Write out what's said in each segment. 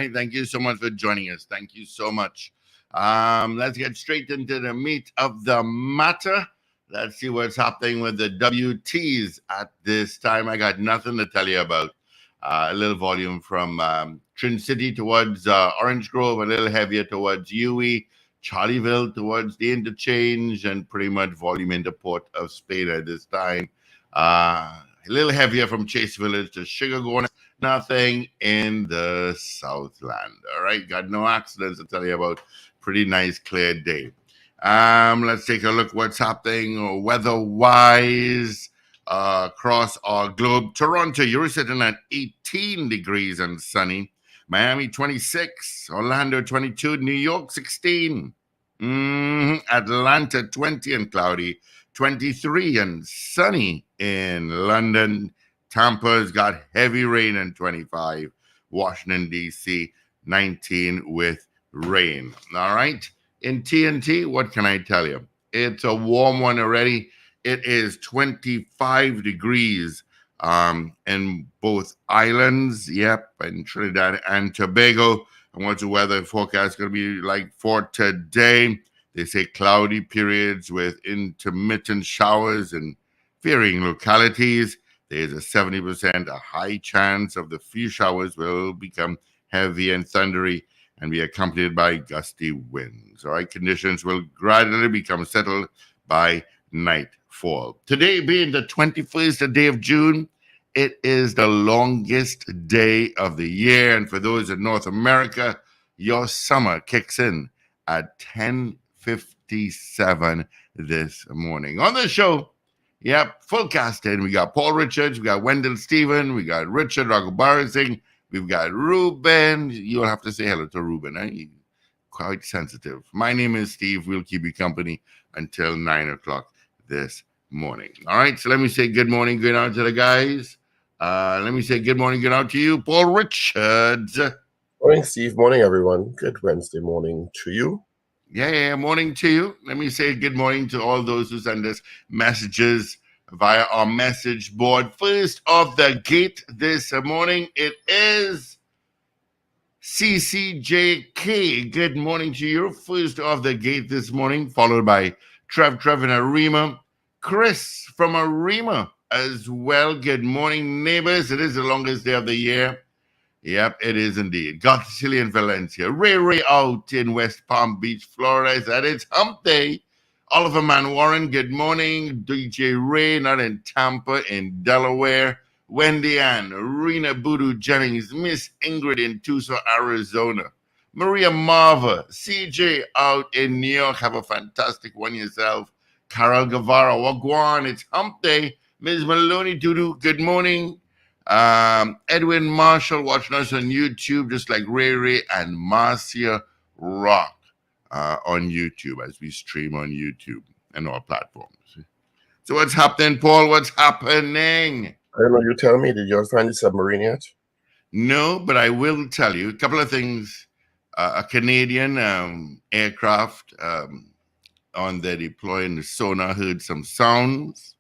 right. Thank you so much for joining us. Thank you so much. Let's get straight into the meat of the matter. Let's see what's happening with the WTs at this time. I got nothing to tell you about. A little volume from Trin City towards Orange Grove, a little heavier towards UE, Charlieville towards the interchange, and pretty much volume into Port of Spain at this time. A little heavier from Chase Village to Sugargorn. Nothing in the Southland. All right, got no accidents to tell you about. Pretty nice, clear day. Let's take a look what's happening weather-wise across our globe. Toronto, you're sitting at 18 degrees and sunny. Miami, 26. Orlando, 22. New York, 16. Atlanta, 20 and cloudy. 23 and sunny in London. Tampa's got heavy rain and 25. Washington, D.C., 19 with rain. All right. In TNT, what can I tell you? It's a warm one already. It is 25 degrees in both islands. Yep, in Trinidad and Tobago. And what's the weather forecast going to be like for today? They say cloudy periods with intermittent showers in varying localities. There's a 70% a high chance of the few showers will become heavy and thundery and be accompanied by gusty winds. All right, conditions will gradually become settled by nightfall. Today being the 21st day of June, it is the longest day of the year. And for those in North America, your summer kicks in at 10:57 this morning. On the show, yep, full cast in. We got Paul Richards, we got Wendell Stephen, we got Richard Raghubarising, we've got Ruben. You'll have to say hello to Ruben. He's quite sensitive. My name is Steve. We'll keep you company until 9 o'clock this morning. All right, so let me say good morning, good out to the guys. Let me say good morning, good out to you, Paul Richards. Morning, Steve. Morning, everyone. Good Wednesday morning to you. Yeah, morning to you. Let me say good morning to all those who send us messages via our message board. First off the gate this morning, it is CCJK. Good morning to you. First off the gate this morning, followed by Trev and Arima. Chris from Arima as well. Good morning, neighbors. It is the longest day of the year. Yep, it is indeed. Got Chile in Valencia. Ray out in West Palm Beach, Florida. That is hump day. Oliver Man Warren, good morning. DJ Ray, not in Tampa, in Delaware. Wendy Ann, Rena Boodoo Jennings, Miss Ingrid in Tucson, Arizona. Maria Marva, CJ out in New York. Have a fantastic one yourself. Carol Guevara, Wagwan, it's hump day. Ms. Maloney Doodoo, good morning. Edwin Marshall watching us on YouTube, just like Ray and Marcia Rock on YouTube as we stream on YouTube and all platforms. So what's happening, Paul? What's happening? I don't know. You tell me. Did you find the submarine yet? No, but I will tell you a couple of things. A Canadian aircraft on their deploying the sonar heard some sounds.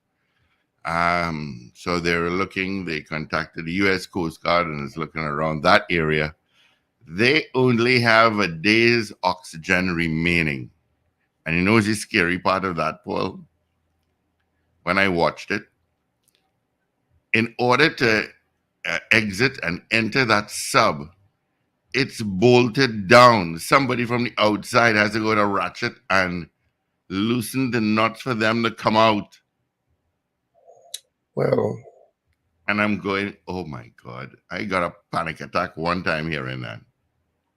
So they contacted the U.S. Coast Guard and is looking around that area. They only have a day's oxygen remaining. And you know the scary part of that, Paul? When I watched it, in order to exit and enter that sub, it's bolted down. Somebody from the outside has to go to ratchet and loosen the nuts for them to come out. Well, and I'm going, oh my God, I got a panic attack one time hearing that.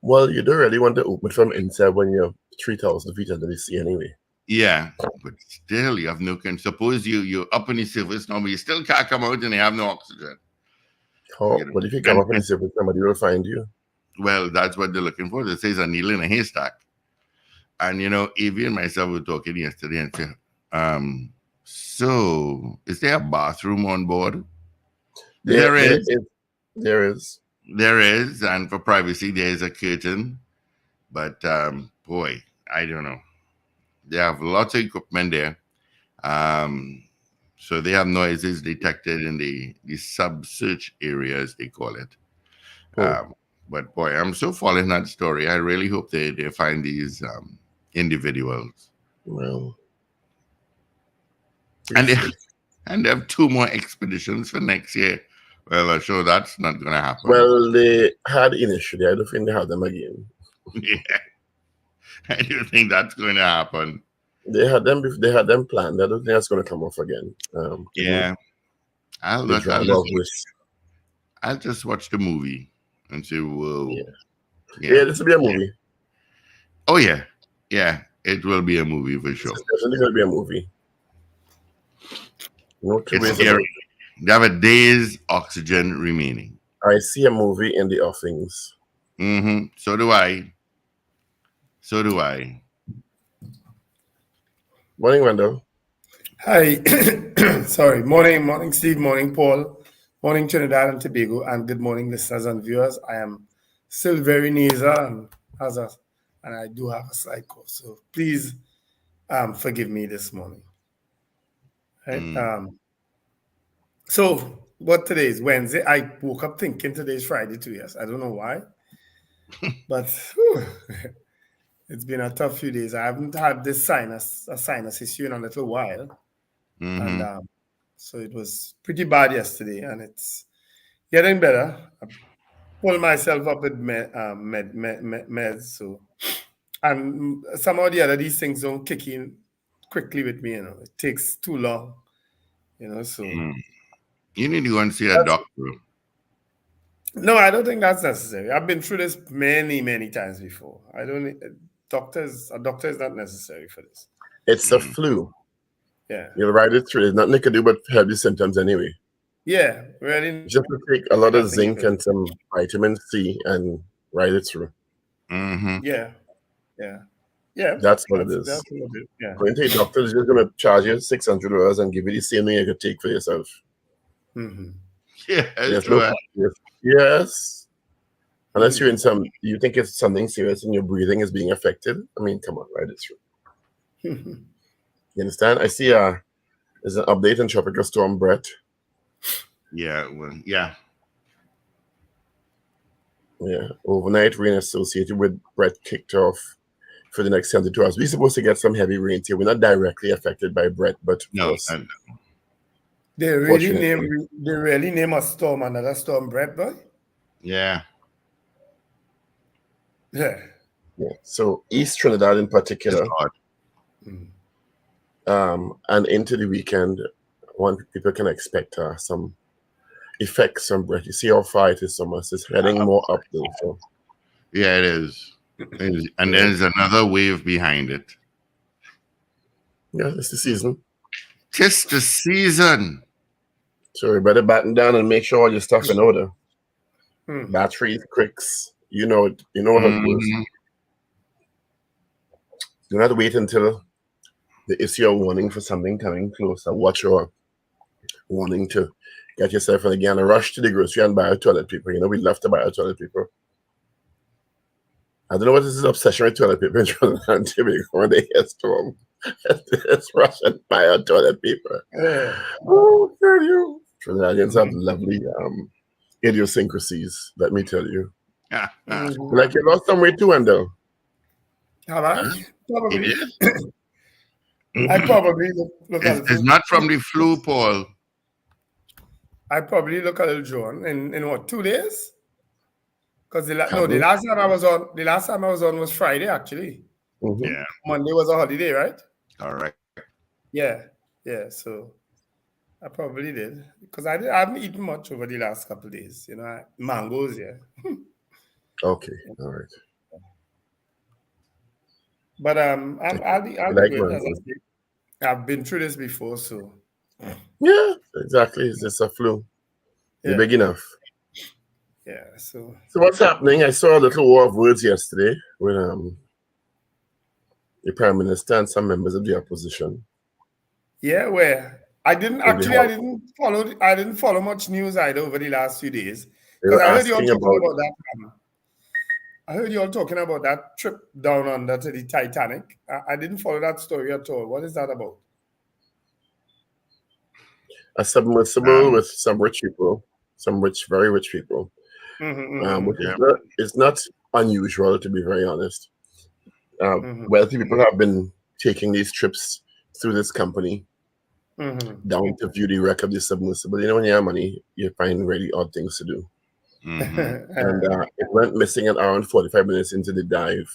Well, you don't really want to open from inside when you're 3,000 feet under the sea anyway. Yeah, but still, you have no control. Suppose you're up on the surface now, but you still can't come out and you have no oxygen. But if you come up on the surface, somebody will find you. Well, that's what they're looking for. They say it's a needle in a haystack. And, Evie and myself were talking yesterday and said, so, is there a bathroom on board? There is. There is. There is, and for privacy, there is a curtain. But, boy, I don't know. They have lots of equipment there. So they have noises detected in the sub-search area, as they call it. But boy, I'm so following that story. I really hope they find these individuals. Well, And we'll they, see. and they have 2 more expeditions for next year. Well, I'm sure that's not going to happen. Well, they had initially. I don't think they had them again. Yeah, I do think that's going to happen. They had them. They had them planned. I don't think that's going to come off again. Yeah, I'll The look. drama of this. I'll just watch the movie and say, "Whoa, Yeah. yeah, Yeah, this will be a movie. oh yeah, yeah." It will be a movie for This sure. is definitely going to be a movie. No two It's ways scary. about it. They have a day's oxygen remaining. I see a movie in the offings. So do I. So do I. Morning, Wendell. Hi, sorry. Morning, Steve. Morning, Paul. Morning, Trinidad and Tobago, and good morning, listeners and viewers. I am still very nasal and I do have a slight cough, so please forgive me this morning. Right. Mm. So what today is Wednesday? I woke up thinking today's Friday too. Yes, I don't know why, but whew, it's been a tough few days. I haven't had a sinus issue in a little while, and hmm so it was pretty bad yesterday, and it's getting better. I pulled myself up with meds, so and some of the other these things don't kick in quickly with me. It takes too long. So Mm. You need to go and see a doctor. no, I don't think that's necessary. I've been through this many times before. I don't need doctors. A doctor is not necessary for this. It's a flu. Yeah, You'll ride it through. There's nothing you can do but help the symptoms anyway. yeah, really. Just to take a lot of Nothing you zinc can and some vitamin C and ride it through. hmm Yeah, yeah, yeah. That's what it That's is. what it is. Yeah. Going to a doctor is just going to charge you $600 and give you the same thing you could take for yourself. Mm-hmm. Yeah, There's so, no yes. Unless you're in you think it's something serious and your breathing is being affected. I mean, come on, ride it through. You understand? I see there's an update on Tropical Storm Brett. yeah, well, yeah. Yeah, overnight rain associated with Brett kicked off for the next 72 hours. We're supposed to get some heavy rains here. We're not directly affected by Brett, but of No, course, They really name a storm another storm, Brett, boy. yeah. Yeah. yeah. So East Trinidad in It's particular, odd. and into the weekend, people can expect some effects from Brett. You see how far it is from us. It's heading more up though. So Yeah, it is. And there's another wave behind it. yeah, it's the season. Tis the season. So we better batten down and make sure all your stuff in order. Hmm. Batteries, cricks, you know it. You know how it goes. Do not wait until they issue a warning for something coming closer. Watch your warning to get yourself in again and rush to the grocery and buy a toilet paper. You know, we love to buy a toilet paper. I don't know what is this obsession with toilet paper in Trinidad and Tobago when they hear storm. Let's rush and buy a toilet paper. Yeah. Oh, tell you. Trinidadians have lovely idiosyncrasies, let me tell you. Like you lost some weight too, Wendell. Have I? Probably. It is. I probably look a It's little. not from the flu, Paul. I probably look a little drawn in what 2 days? Because the last time I was on was Friday actually. Mm-hmm. Yeah. Monday was a holiday, right? All right. Yeah. So I probably did because I haven't eaten much over the last couple of days. Mangoes, yeah. Okay, all right. But I'll be like good. As I mangoes. say. I've been through this before, so Yeah, exactly. It's just a flu. You're yeah. big enough. Yeah. So what's happening? I saw a little war of words yesterday with the Prime Minister and some members of the opposition. yeah, where I didn't follow much news either over the last few days because I heard you all talking about that. I heard you all talking about that trip down under to the Titanic. I didn't follow that story at all. What is that about? A submersible with some rich people, some very rich people, which is Yeah. not, it's not unusual, to be very honest. Wealthy people have been taking these trips through this company down to view the wreck of the submersible. You know, when you have money, you find really odd things to do. And it went missing at around 45 minutes into the dive.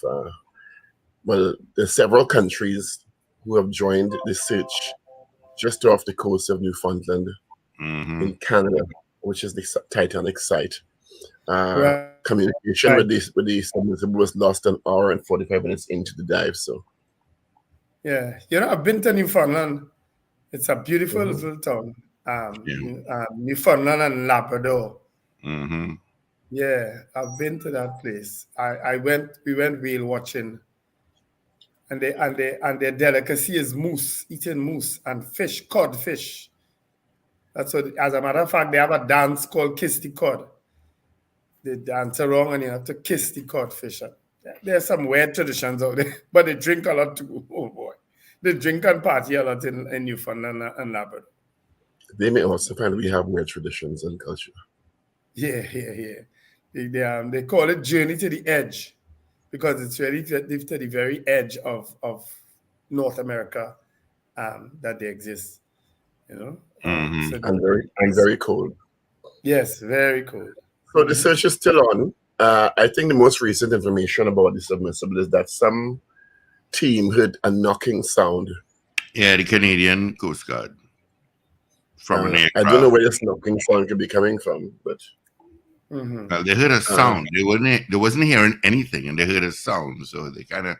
Well, there's several countries who have joined the search just off the coast of Newfoundland in Canada, which is the Titanic site. Right. Communication with the submersible was lost an hour and 45 minutes into the dive. So, Yeah, I've been to Newfoundland. It's a beautiful little town. Newfoundland and Labrador. Yeah, I've been to that place. We went whale watching, and their delicacy is moose, eating moose and fish, codfish. That's what. As a matter of fact, they have a dance called Kiss the Cod. They dance around and you have to kiss the codfish. There's some weird traditions out there, but they drink a lot too. Oh boy, they drink and party a lot in Newfoundland and Labrador. they may also find we have weird traditions and culture. Yeah. They call it Journey to the Edge because it's really to the very edge of North America that they exist. So And very cold. yes, very cold. So the search is still on. I think the most recent information about the submersible is that some team heard a knocking sound. Yeah, the Canadian Coast Guard from an aircraft. I don't know where this knocking sound could be coming from, but well, they heard a sound. They wasn't hearing anything, and they heard a sound, so they kind of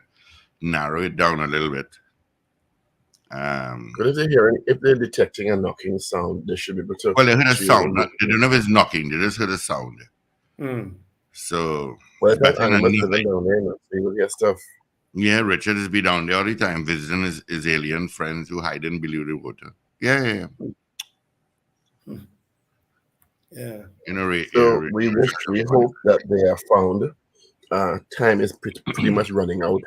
narrow it down a little bit. But if they're detecting a knocking sound, they should be able to. Well, they heard a sound. They don't know if it's knocking. They just heard a sound. So, well, that animal living down there, not see with your stuff. Yeah, Richard is be down there all the time visiting his alien friends who hide in below the water. Yeah. So we hope that they are found. Time is pretty much running out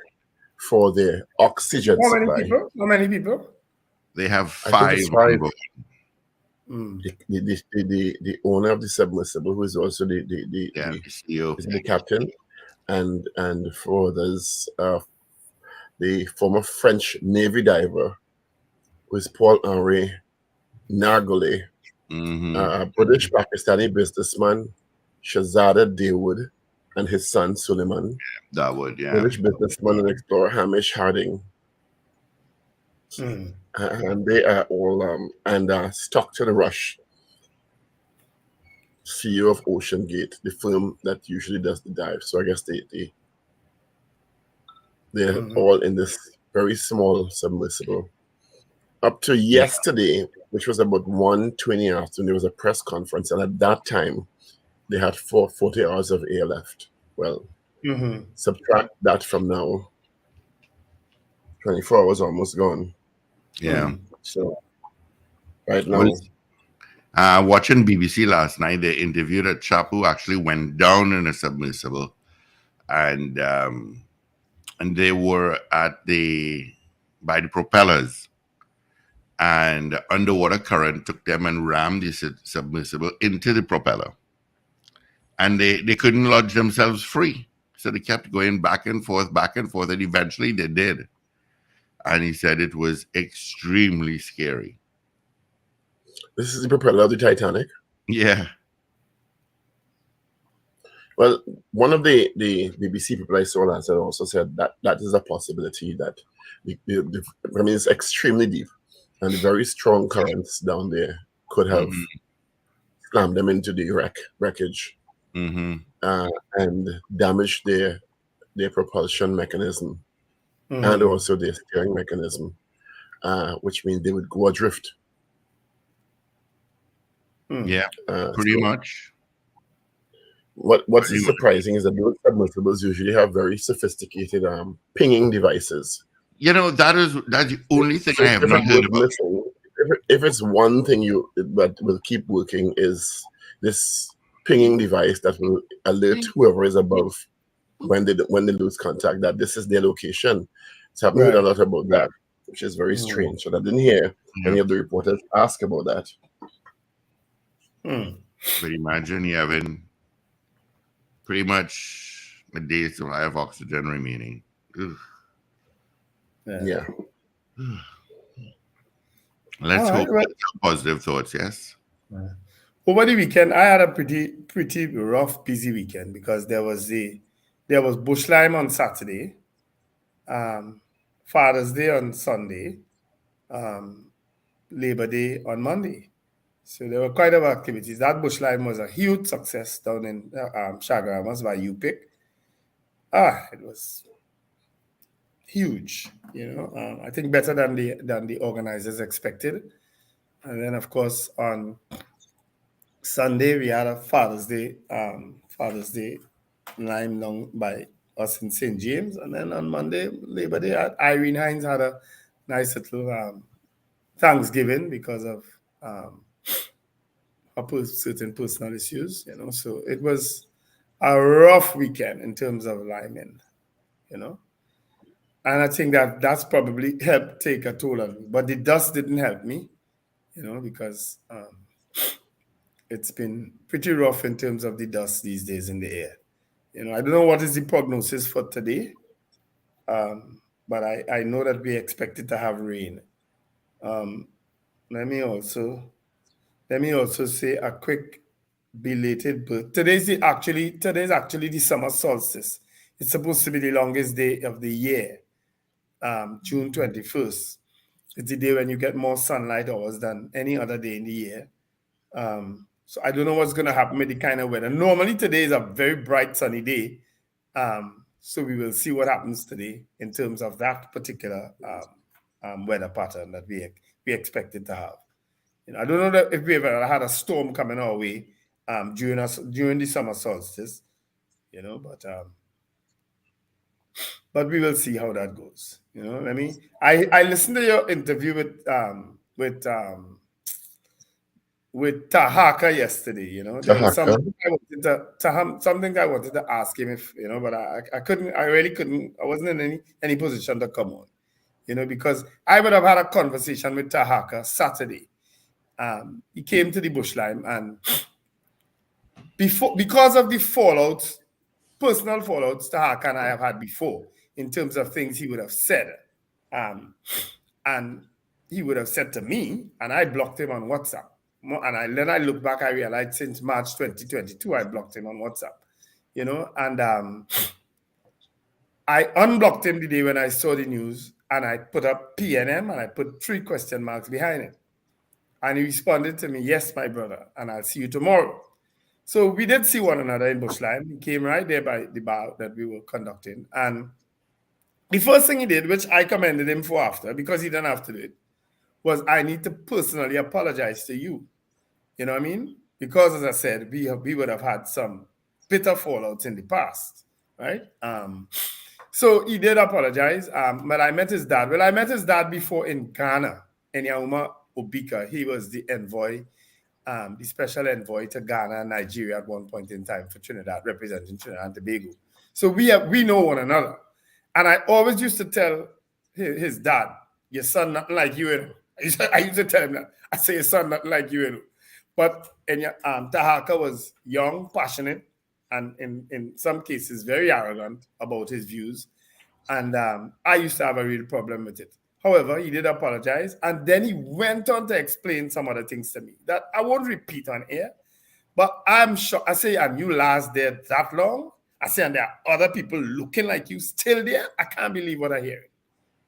for the oxygen supply. How many people? They have 5. The owner of the submersible, who is also the CEO, is the captain, and 4 others. The former French Navy diver, who is Paul-Henri Nargolé, a British Pakistani businessman, Shahzada Dawood, and his son Suleiman. Dawood, yeah. British businessman and explorer Hamish Harding. And they are all Stockton Rush, CEO of Ocean Gate, the firm that usually does the dive. So I guess they're all in this very small submersible. Up to yesterday, which was about 1:20 afternoon, there was a press conference, and at that time, they had 40 hours of air left. Well, subtract that from now, 24 hours almost gone. Yeah. So, right now, watching BBC last night, they interviewed a chap who actually went down in a submersible, and they were by the propellers, and underwater current took them and rammed the submersible into the propeller, and they couldn't lodge themselves free, so they kept going back and forth, and eventually they did. And he said it was extremely scary. This is the propeller of the Titanic? Yeah. Well, one of the BBC people I saw last night also said that is a possibility that it's extremely deep, and the very strong currents down there could have slammed them into the wreckage and damaged their propulsion mechanism and also their steering mechanism, which means they would go adrift. Yeah, pretty much. What's surprising is that those submersibles usually have very sophisticated pinging devices. That's the only thing I have not heard about. If it's one thing that will keep working is this pinging device that will alert whoever is above when they lose contact that this is their location. So I've heard a lot about that, which is very strange. So I didn't hear any of the reporters ask about that. But imagine you having pretty much a day's supply of oxygen remaining. Ugh. Yeah. Let's All right, hope well, some positive thoughts, yes? over the weekend, I had a pretty rough, busy weekend because there was bush lime on Saturday, Father's Day on Sunday, um, Labor Day on Monday. So there were quite a lot of activities. That bush lime was a huge success down in Chaguaramas by UPIC. It was huge. I think better than the organizers expected. And then, of course, on Sunday we had a Father's Day lime down by us in St. James, and then on Monday, Labor Day, Irene Hines had a nice little Thanksgiving because of certain personal issues. So it was a rough weekend in terms of liming. And I think that's probably helped take a toll on me. But the dust didn't help me, because it's been pretty rough in terms of the dust these days in the air. I don't know what is the prognosis for today, but I know that we expected to have rain. Um, let me also say a quick belated birth. Today's actually the summer solstice. It's supposed to be the longest day of the year, June 21st. It's the day when you get more sunlight hours than any other day in the year. So I don't know what's going to happen with the kind of weather. Normally today is a very bright sunny day. So we will see what happens today in terms of that particular weather pattern that we expected to have. I don't know if we ever had a storm coming our way during the summer solstice, but we will see how that goes. I listened to your interview with Tahaka yesterday. There was Tahaka. something I wanted to ask him but I couldn't. I really couldn't. I wasn't in any position to come on, because I would have had a conversation with Tahaka Saturday. He came to the bushline, and because of the fallouts, personal fallouts Tahaka and I have had before in terms of things he would have said, and he would have said to me, and I blocked him on WhatsApp. And then I look back, I realized since March 2022, I blocked him on WhatsApp, and I unblocked him the day when I saw the news, and I put up PNM and I put 3 question marks behind it. And he responded to me, "Yes, my brother, and I'll see you tomorrow." So we did see one another in Bushline. He came right there by the bar that we were conducting. And the first thing he did, which I commended him for after, because he didn't have to do it, was I need to personally apologize to you. You know what I mean? Because, as I said, we would have had some bitter fallouts in the past, right? So he did apologize. But I met his dad. Well, I met his dad before in Ghana, in Yauma Obika. He was the envoy, the special envoy to Ghana and Nigeria at one point in time for Trinidad, representing Trinidad and Tobago. So we know one another. And I always used to tell his dad, "Your son nothing like you." I used to tell him that. I say, "Your son nothing like you." But Tahaka was young, passionate, and in some cases very arrogant about his views. And I used to have a real problem with it. However, he did apologize. And then he went on to explain some other things to me that I won't repeat on air. But I'm sure, I say, and you last there that long? I say, and there are other people looking like you still there? I can't believe what I hear.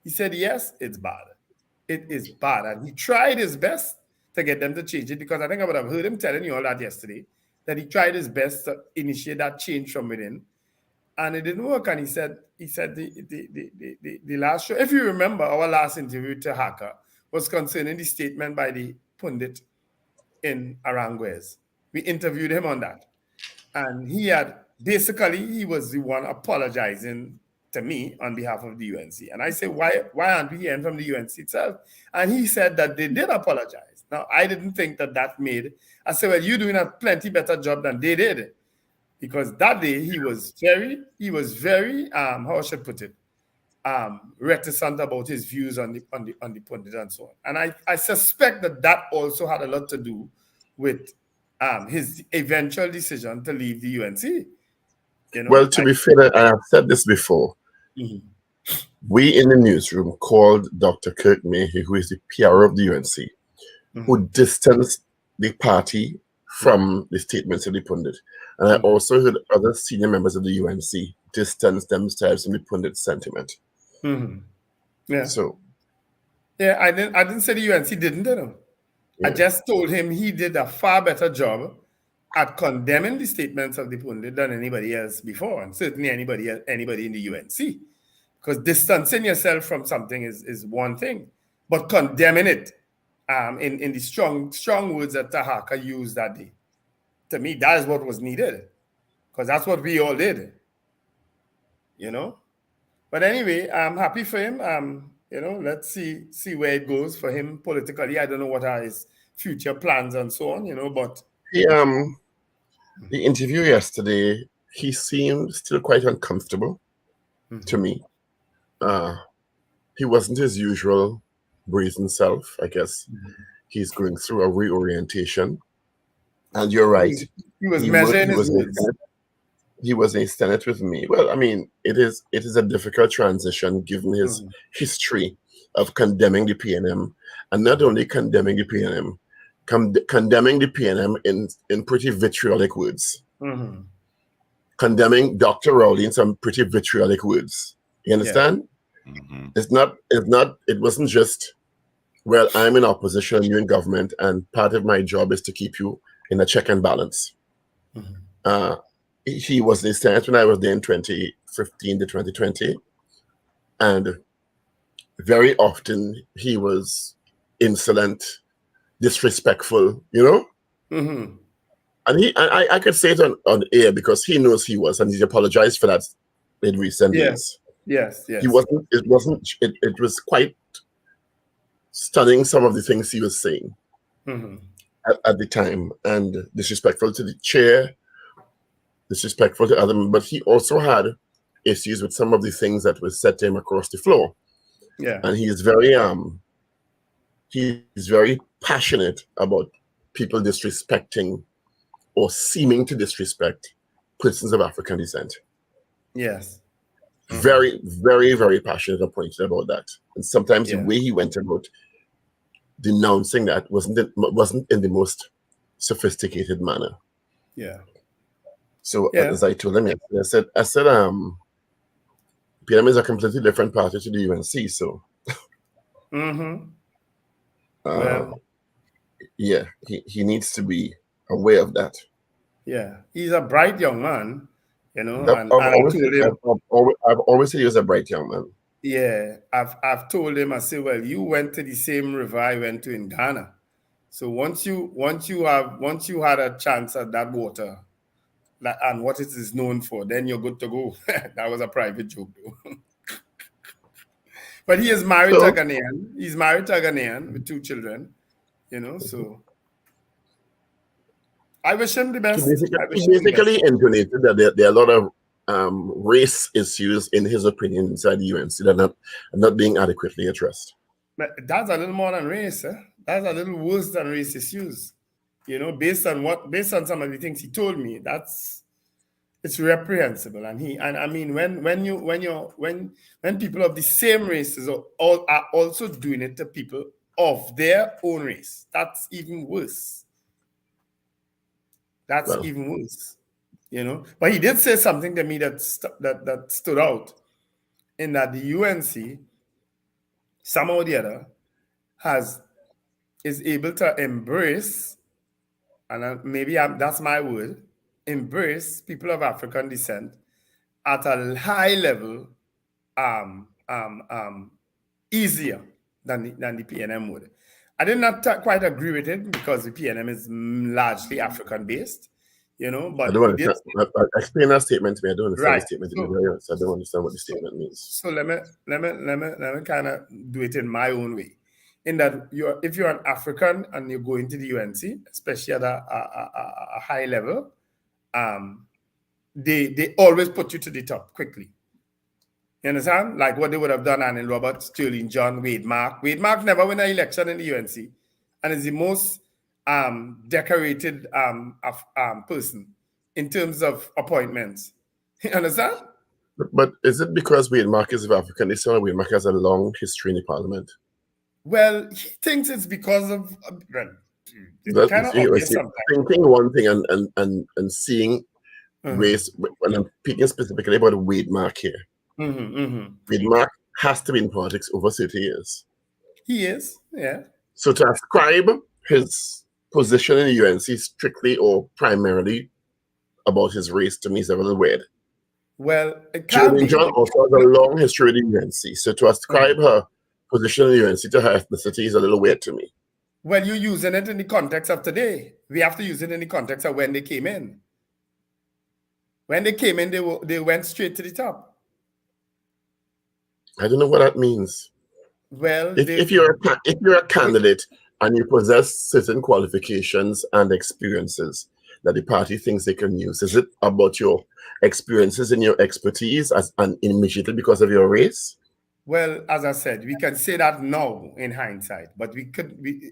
He said, yes, it's bad. It is bad. And he tried his best to get them to change it, because I think I would have heard him telling you all that yesterday, that he tried his best to initiate that change from within. And it didn't work. And he said the last show, if you remember, our last interview to Haka was concerning the statement by the pundit in Aranguez. We interviewed him on that. And he was the one apologizing to me on behalf of the UNC. And I said, why aren't we hearing from the UNC itself? And he said that they did apologize. Now, I didn't think that made, I said, well, you're doing a plenty better job than they did. Because that day he was very, how I should put it, reticent about his views on the pundit and so on. And I suspect that also had a lot to do with his eventual decision to leave the UNC. You know, Well, to be fair, and I've said this before, we in the newsroom called Dr. Kirk Mayhew, who is the PR of the UNC, who distanced the party from the statements of the pundit. And I also heard other senior members of the UNC distance themselves from the pundit sentiment. Yeah. So yeah, I didn't say the UNC didn't, you know. I just told him he did a far better job at condemning the statements of the pundit than anybody else before, and certainly anybody in the UNC. Because distancing yourself from something is one thing, but condemning it in the strong words that Tahaka used that day, to me, that is what was needed. Because that's what we all did. You know? But anyway, I'm happy for him. You know, let's see where it goes for him politically. I don't know what are his future plans and so on, you know, but the interview yesterday, he seemed still quite uncomfortable to me. He wasn't his usual brazen self, I guess. He's going through a reorientation. And you're right. He was measuring his words. He was a Senate with me. Well, I mean, it is a difficult transition given his history of condemning the PNM, and not only condemning the PNM, condemning the PNM in pretty vitriolic words. Condemning Dr. Rowley in some pretty vitriolic words. You understand? It wasn't just, well, I'm in opposition, you're in government, and part of my job is to keep you in a check and balance. He was the Senate when I was there in 2015 to 2020. And very often he was insolent, disrespectful, you know? And I could say it on air because he knows he was, and he's apologized for that in recent days. Yes. It was quite stunning, some of the things he was saying at the time, and disrespectful to the chair, disrespectful to other, but he also had issues with some of the things that was said to him across the floor. And he is very passionate about people disrespecting or seeming to disrespect persons of African descent. Very, very, very passionate and pointed about that. And sometimes the way he went about denouncing that wasn't in the most sophisticated manner. So as I told him yesterday, I said, PNM is a completely different party to the UNC. So, he needs to be aware of that. He's a bright young man, you know. I've always said he was a bright young man. I've told him, I said, well, you went to the same river I went to in Ghana. So once you had a chance at that water, and what it is known for, then you're good to go. That was a private joke, though. But he is married to a Ghanaian. He's married to a Ghanaian with 2 children, you know, so I wish him the best. He basically intonated that there are a lot of race issues, in his opinion, inside the UNC that are not being adequately addressed. But that's a little more than race. That's a little worse than race issues. You know, based on some of the things he told me, it's reprehensible. And I mean, when people of the same races are also doing it to people of their own race, that's even worse. Even worse, you know. But he did say something to me that stood out, in that the UNC somehow or the other is able to embrace, and maybe that's my word, embrace people of African descent at a high level, easier than the PNM would. I did not quite agree with it because the PNM is largely African based, you know. But I don't understand. Explain that statement to me. I don't understand the statement. So, I don't understand what the statement means. So let me kind of do it in my own way. In that, if you're an African and you go into the UNC, especially at a high level, they always put you to the top quickly. You understand? Like what they would have done Annie Roberts, Sterling John, Wade Mark. Wade Mark never win an election in the UNC, and is the most decorated person in terms of appointments. You understand? But is it because weight mark is of African descent or weight mark has a long history in the parliament? Well, he thinks it's because of it's That kind of obvious sometimes. thinking one thing and seeing race, when I'm speaking specifically about a weight mark here. Weight mark has to be in politics over 30 years. He is, yeah. So to ascribe his position in the UNC strictly or primarily about his race to me is a little weird. Well, it can't be. John also has a long history with the UNC. So to ascribe her position in the UNC to her ethnicity is a little weird to me. Well, you're using it in the context of today. We have to use it in the context of when they came in. When they came in, they went straight to the top. I don't know what that means. Well, if you're a candidate and you possess certain qualifications and experiences that the party thinks they can use, is it about your experiences and your expertise and immediately because of your race? Well, as I said, we can say that now in hindsight, but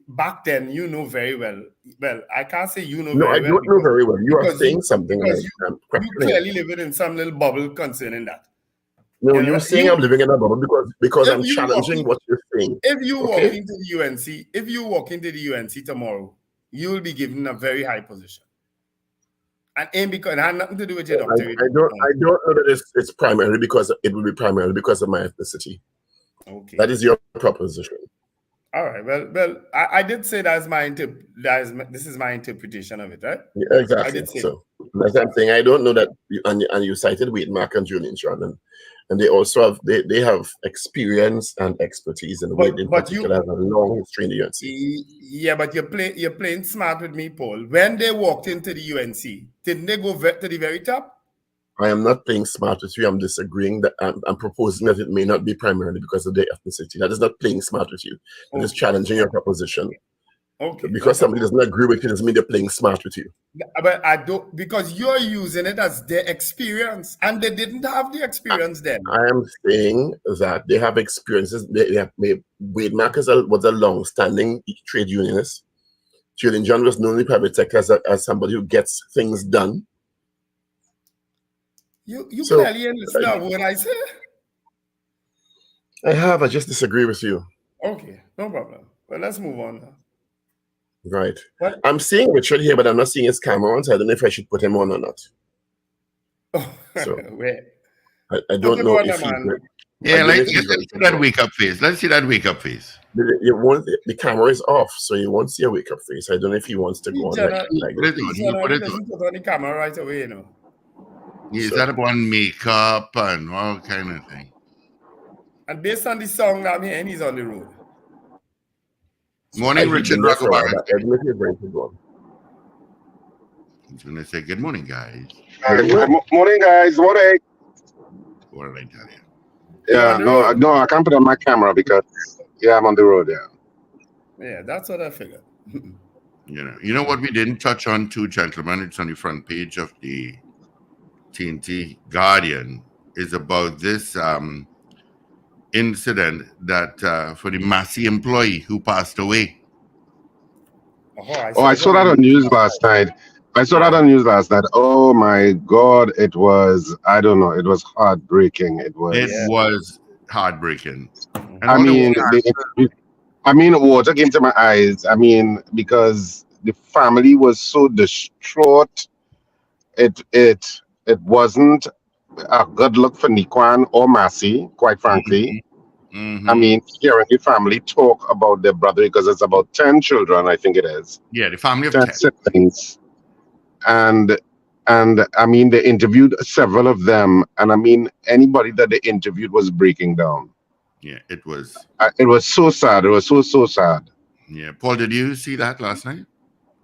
back then, you know very well. Well, I can't say you know very well. No, I don't know very well. You are saying something. Because you clearly living in some little bubble concerning that. No, you're saying I'm living in a bubble because I'm challenging what you're saying. If you walk into the UNC tomorrow, you will be given a very high position. And it had nothing to do with your doctorate. I don't know that it's primarily because it will be primarily because of my ethnicity. Okay. That is your proposition. All right. Well, I did say this is my interpretation of it, right? Yeah, exactly. I did say so. That's what I'm saying. I don't know that, and you cited Wade Mark and Julian John, and they also have they have experience and expertise in Wade in particular has a long history in the UNC. Yeah, but you're playing smart with me, Paul. When they walked into the UNC, didn't they go to the very top? I am not playing smart with you. I'm disagreeing that I'm proposing that it may not be primarily because of their ethnicity. That is not playing smart with you. It is challenging your proposition. Okay. Because somebody doesn't agree with you doesn't mean they're playing smart with you. But I don't, because you're using it as their experience, and they didn't have the experience then. I am saying that they have experiences. Wade Mark was a long-standing trade unionist. Julian John was known in the private sector as somebody who gets things done. You clearly understand what I say. I have. I just disagree with you. Okay, no problem. Well, let's move on now. Right. What? I'm seeing Richard here, but I'm not seeing his camera on, so I don't know if I should put him on or not. Oh, so, wait. I don't know if let's see that wake up face. Let's see that wake up face. The camera is off, so you won't see a wake up face. I don't know if he wants to go on like he doesn't put on the camera right away, you know. He's that upon makeup and all kind of thing. And based on the song that I'm hearing, he's on the road. Morning, Richard Rockabara. He's going to say, good morning, guys. Morning, guys. Morning. What did I tell you? Yeah, no, I can't put on my camera because, I'm on the road, Yeah, that's what I figured. You know what we didn't touch on too, gentlemen? It's on the front page of the TNT Guardian, is about this incident that for the Massey employee who passed away. I saw that on news last night. Oh my God, it was, I don't know, it was heartbreaking. It was heartbreaking. I mean, water came to my eyes. I mean, because the family was so distraught. It wasn't a good look for Nikon or Massey, quite frankly. Mm-hmm. I mean, hearing the family talk about their brother, because it's about 10 children, I think it is. Yeah, the family of 10 siblings. And I mean, they interviewed several of them, and I mean, anybody that they interviewed was breaking down. Yeah, it was so sad. It was so sad. Yeah, Paul, did you see that last night?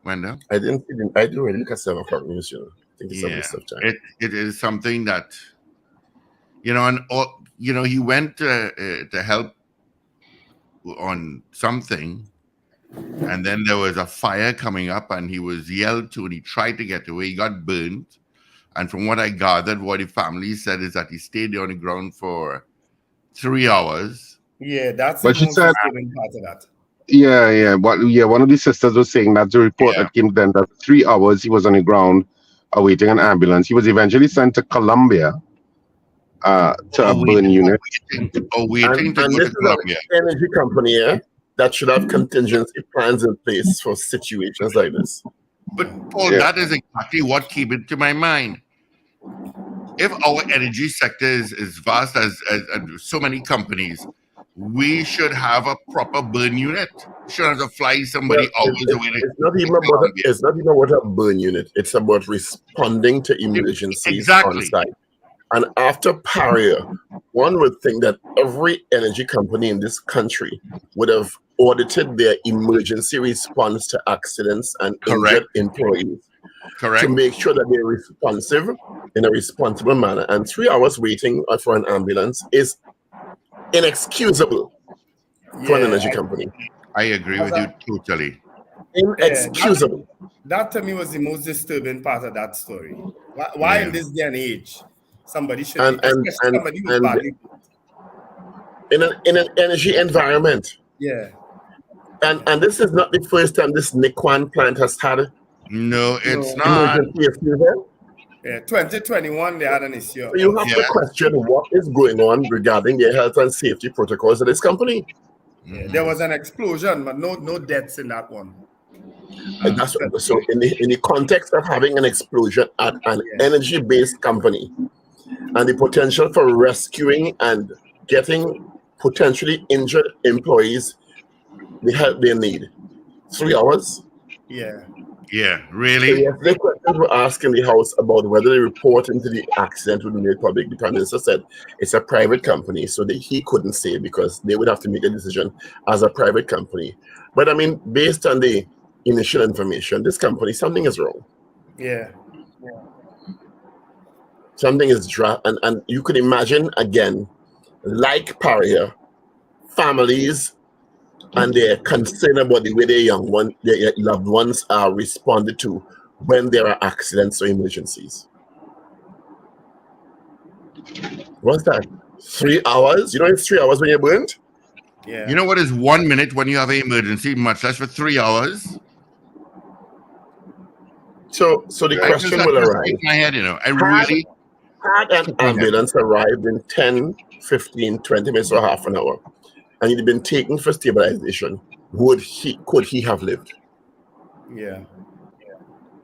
Wendell? I didn't see them. I do really look at 7 o'clock news, I think it's it is something that, and he went to help on something, and then there was a fire coming up, and he was yelled to, and he tried to get away. He got burned, and from what I gathered, what the family said is that he stayed on the ground for 3 hours. Yeah, that's what she said. Part of that. Yeah. One of the sisters was saying that's the report that came then, that 3 hours he was on the ground awaiting an ambulance. He was eventually sent to Colombia to a burn unit. Waiting to and go this to is Colombia. an energy company, yeah, that should have contingency plans in place for situations like this. But Paul, Yeah. that is exactly what came into my mind. If our energy sector is as vast as so many companies, we should have a proper burn unit. Shouldn't have to fly somebody hours away. It's not even about it's not even about a burn unit. It's about responding to emergencies on Exactly. site. And after Paria, one would think that every energy company in this country would have audited their emergency response to accidents and injured employees Correct. to make sure that they're responsive in a responsible manner. And 3 hours waiting for an ambulance is inexcusable for an energy company. I agree with you totally. Inexcusable. That to me was the most disturbing part of that story. Why in this day and age somebody should somebody who's badly in an energy environment. Yeah. And this is not the first time this Nikon plant has had No, it's not. emergency issue. Yeah, 2021 they had an issue. So you have to question what is going on regarding the health and safety protocols of this company. Yeah, there was an explosion, but no deaths in that one. And that's so in the context of having an explosion at an energy-based company and the potential for rescuing and getting potentially injured employees the help they need. 3 hours? Yeah. Yeah, really? So yesterday, questions were asked in the House about whether the report into the accident would be made public. The Prime Minister said it's a private company, so that he couldn't say because they would have to make a decision as a private company. But I mean, based on the initial information, this company, something is wrong. Yeah. Something is and you could imagine again, like Paria, families and they're concerned about the way their loved ones are responded to when there are accidents or emergencies. What's that? 3 hours? You know it's 3 hours when you're burnt? Yeah. You know what is 1 minute when you have an emergency, much less for 3 hours? So the question will arise. In my head, Had an ambulance arrived in 10, 15, 20 minutes or half an hour, and he'd been taken for stabilization, could he have lived? Yeah.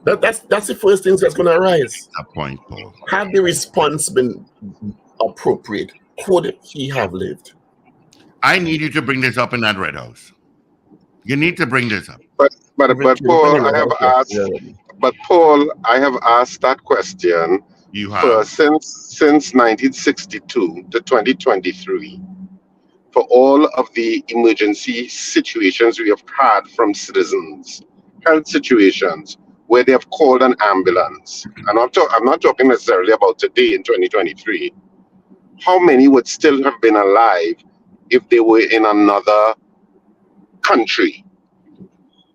That's the first thing that's going to arise. That point, Paul. Had the response been appropriate, could he have lived? I need you to bring this up in that Red House. You need to bring this up. But Paul, I have asked. But Paul, I have asked that question. You have since 1962 to 2023. For all of the emergency situations we have had from citizens, health situations where they have called an ambulance. And I'm not talking necessarily about today in 2023. How many would still have been alive if they were in another country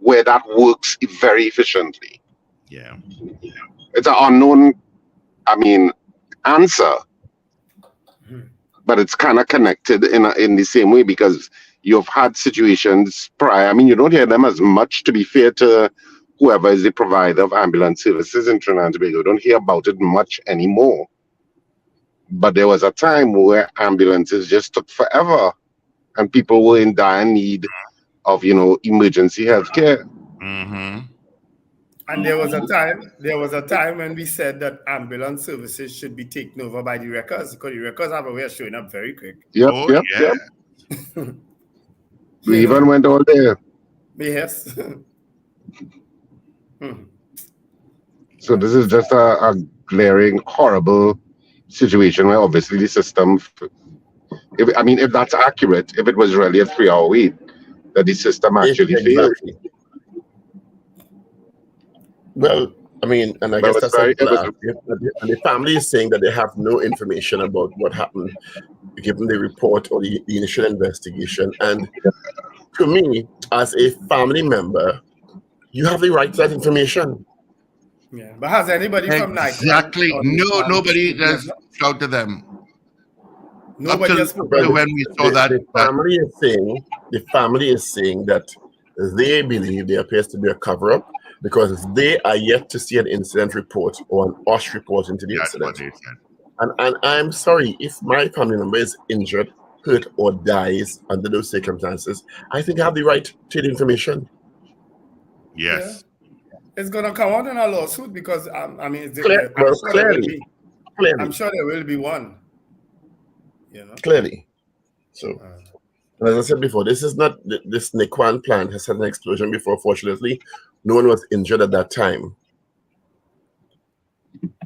where that works very efficiently? Yeah. It's an unknown, answer. But it's kind of connected in the same way because you've had situations prior. You don't hear them as much, to be fair to whoever is the provider of ambulance services in Trinidad and Tobago. Don't hear about it much anymore. But there was a time where ambulances just took forever and people were in dire need of, emergency health care. Mm-hmm. And there was a time when we said that ambulance services should be taken over by the wreckers because the wreckers have a way of showing up very quick. Yep. We even went all there. Yes. So this is just a glaring, horrible situation where obviously the system, if that's accurate, if it was really a 3 hour wait, that the system actually failed. Well, and I guess that's and the family is saying that they have no information about what happened, given the report or the initial investigation. And to me, as a family member, you have the right to that information. Yeah, but has anybody from Nikon? Exactly. Nobody does shout to them. Nobody has spoken. When we saw the family is saying that they believe there appears to be a cover-up because they are yet to see an incident report or an OSH report into the That's what incident. they said. And I'm sorry, if my family member is injured, hurt, or dies under those circumstances, I think I have the right to the information. Yes. Yeah. It's going to come out in a lawsuit because, I mean, Clearly. I'm sure there will be one. You know? Clearly. So, as I said before, this is not, this Nikon plant has had an explosion before. Fortunately, no one was injured at that time.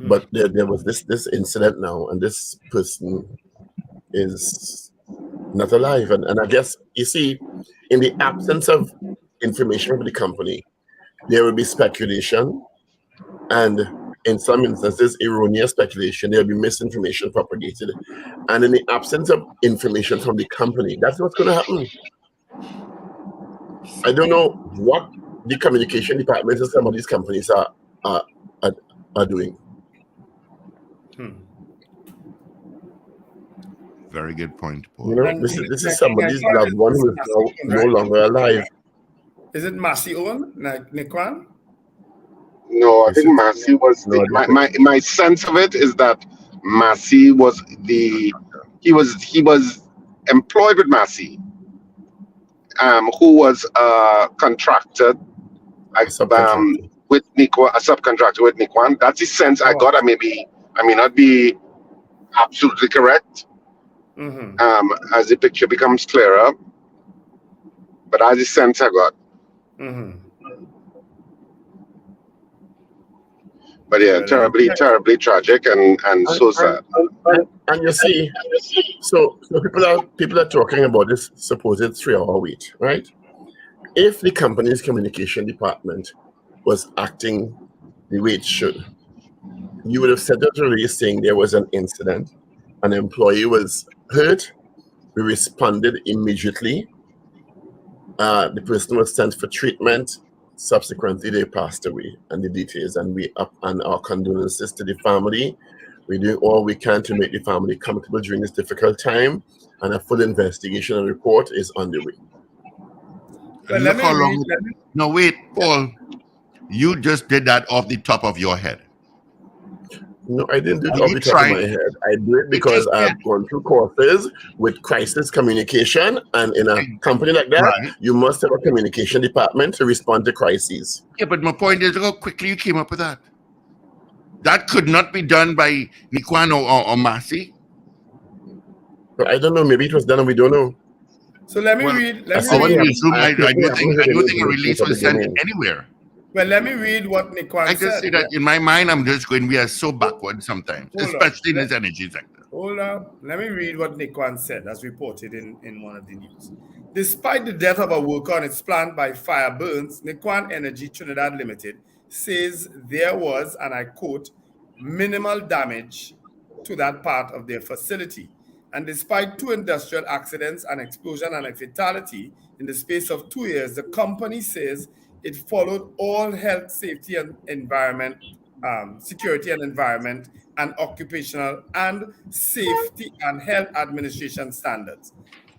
But there was this incident now, and this person is not alive. And I guess, you see, in the absence of information from the company, there will be speculation, and in some instances, erroneous speculation. There will be misinformation propagated. And in the absence of information from the company, that's what's going to happen. I don't know what the communication departments of some of these companies are doing. Very good point, Paul. You know, this is somebody's loved one who is no longer alive. Is it Massey owned, Nikon? No, I think Massey was my sense of it is that Massey was he was employed with Massey, who was contracted with Nikon, a subcontractor with Nikon. That's the sense I got. I may not be absolutely correct. As the picture becomes clearer, but that's the sense I got. But yeah, terribly tragic and so sad. And you see, so people are talking about this supposed 3-hour wait, right? If the company's communication department was acting the way it should, you would have said that release saying there was an incident, an employee was hurt, we responded immediately. The person was sent for treatment. Subsequently, they passed away, and the details, and our condolences to the family. We're doing all we can to make the family comfortable during this difficult time, and a full investigation and report is underway. No, wait, Paul. You just did that off the top of your head. No, I didn't do it off the top of my head. I do it because I've gone through courses with crisis communication, and in a company like that, you must have a communication department to respond to crises. Yeah, but my point is, look how quickly you came up with that. That could not be done by Nikon or Massey. I don't know. Maybe it was done and we don't know. So let me read. I don't think a release was sent anywhere. Well, let me read what Nikon said. I just say that in my mind, I'm just going, we are so backward sometimes, especially in this energy sector. Hold up. Let me read what Nikon said, as reported in one of the news. Despite the death of a worker on its plant by fire burns, Nikon Energy Trinidad Limited says there was, and I quote, minimal damage to that part of their facility. And despite 2 industrial accidents, an explosion, and a fatality in the space of 2 years, the company says it followed all health, safety, and environment, security and environment, and occupational and safety and health administration standards.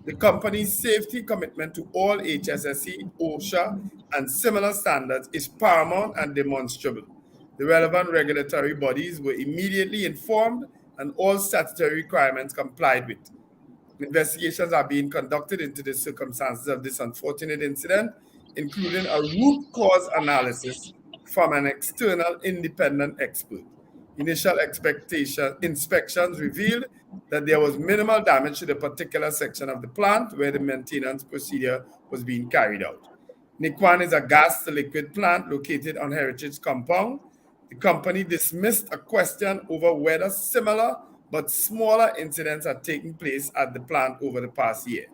The company's safety commitment to all HSSE, OSHA, and similar standards is paramount and demonstrable. The relevant regulatory bodies were immediately informed and all statutory requirements complied with. Investigations are being conducted into the circumstances of this unfortunate incident, including a root cause analysis from an external independent expert. Initial inspections revealed that there was minimal damage to the particular section of the plant where the maintenance procedure was being carried out. Nikon is a gas-to-liquid plant located on Heritage Compound. The company dismissed a question over whether similar but smaller incidents are taking place at the plant over the past year.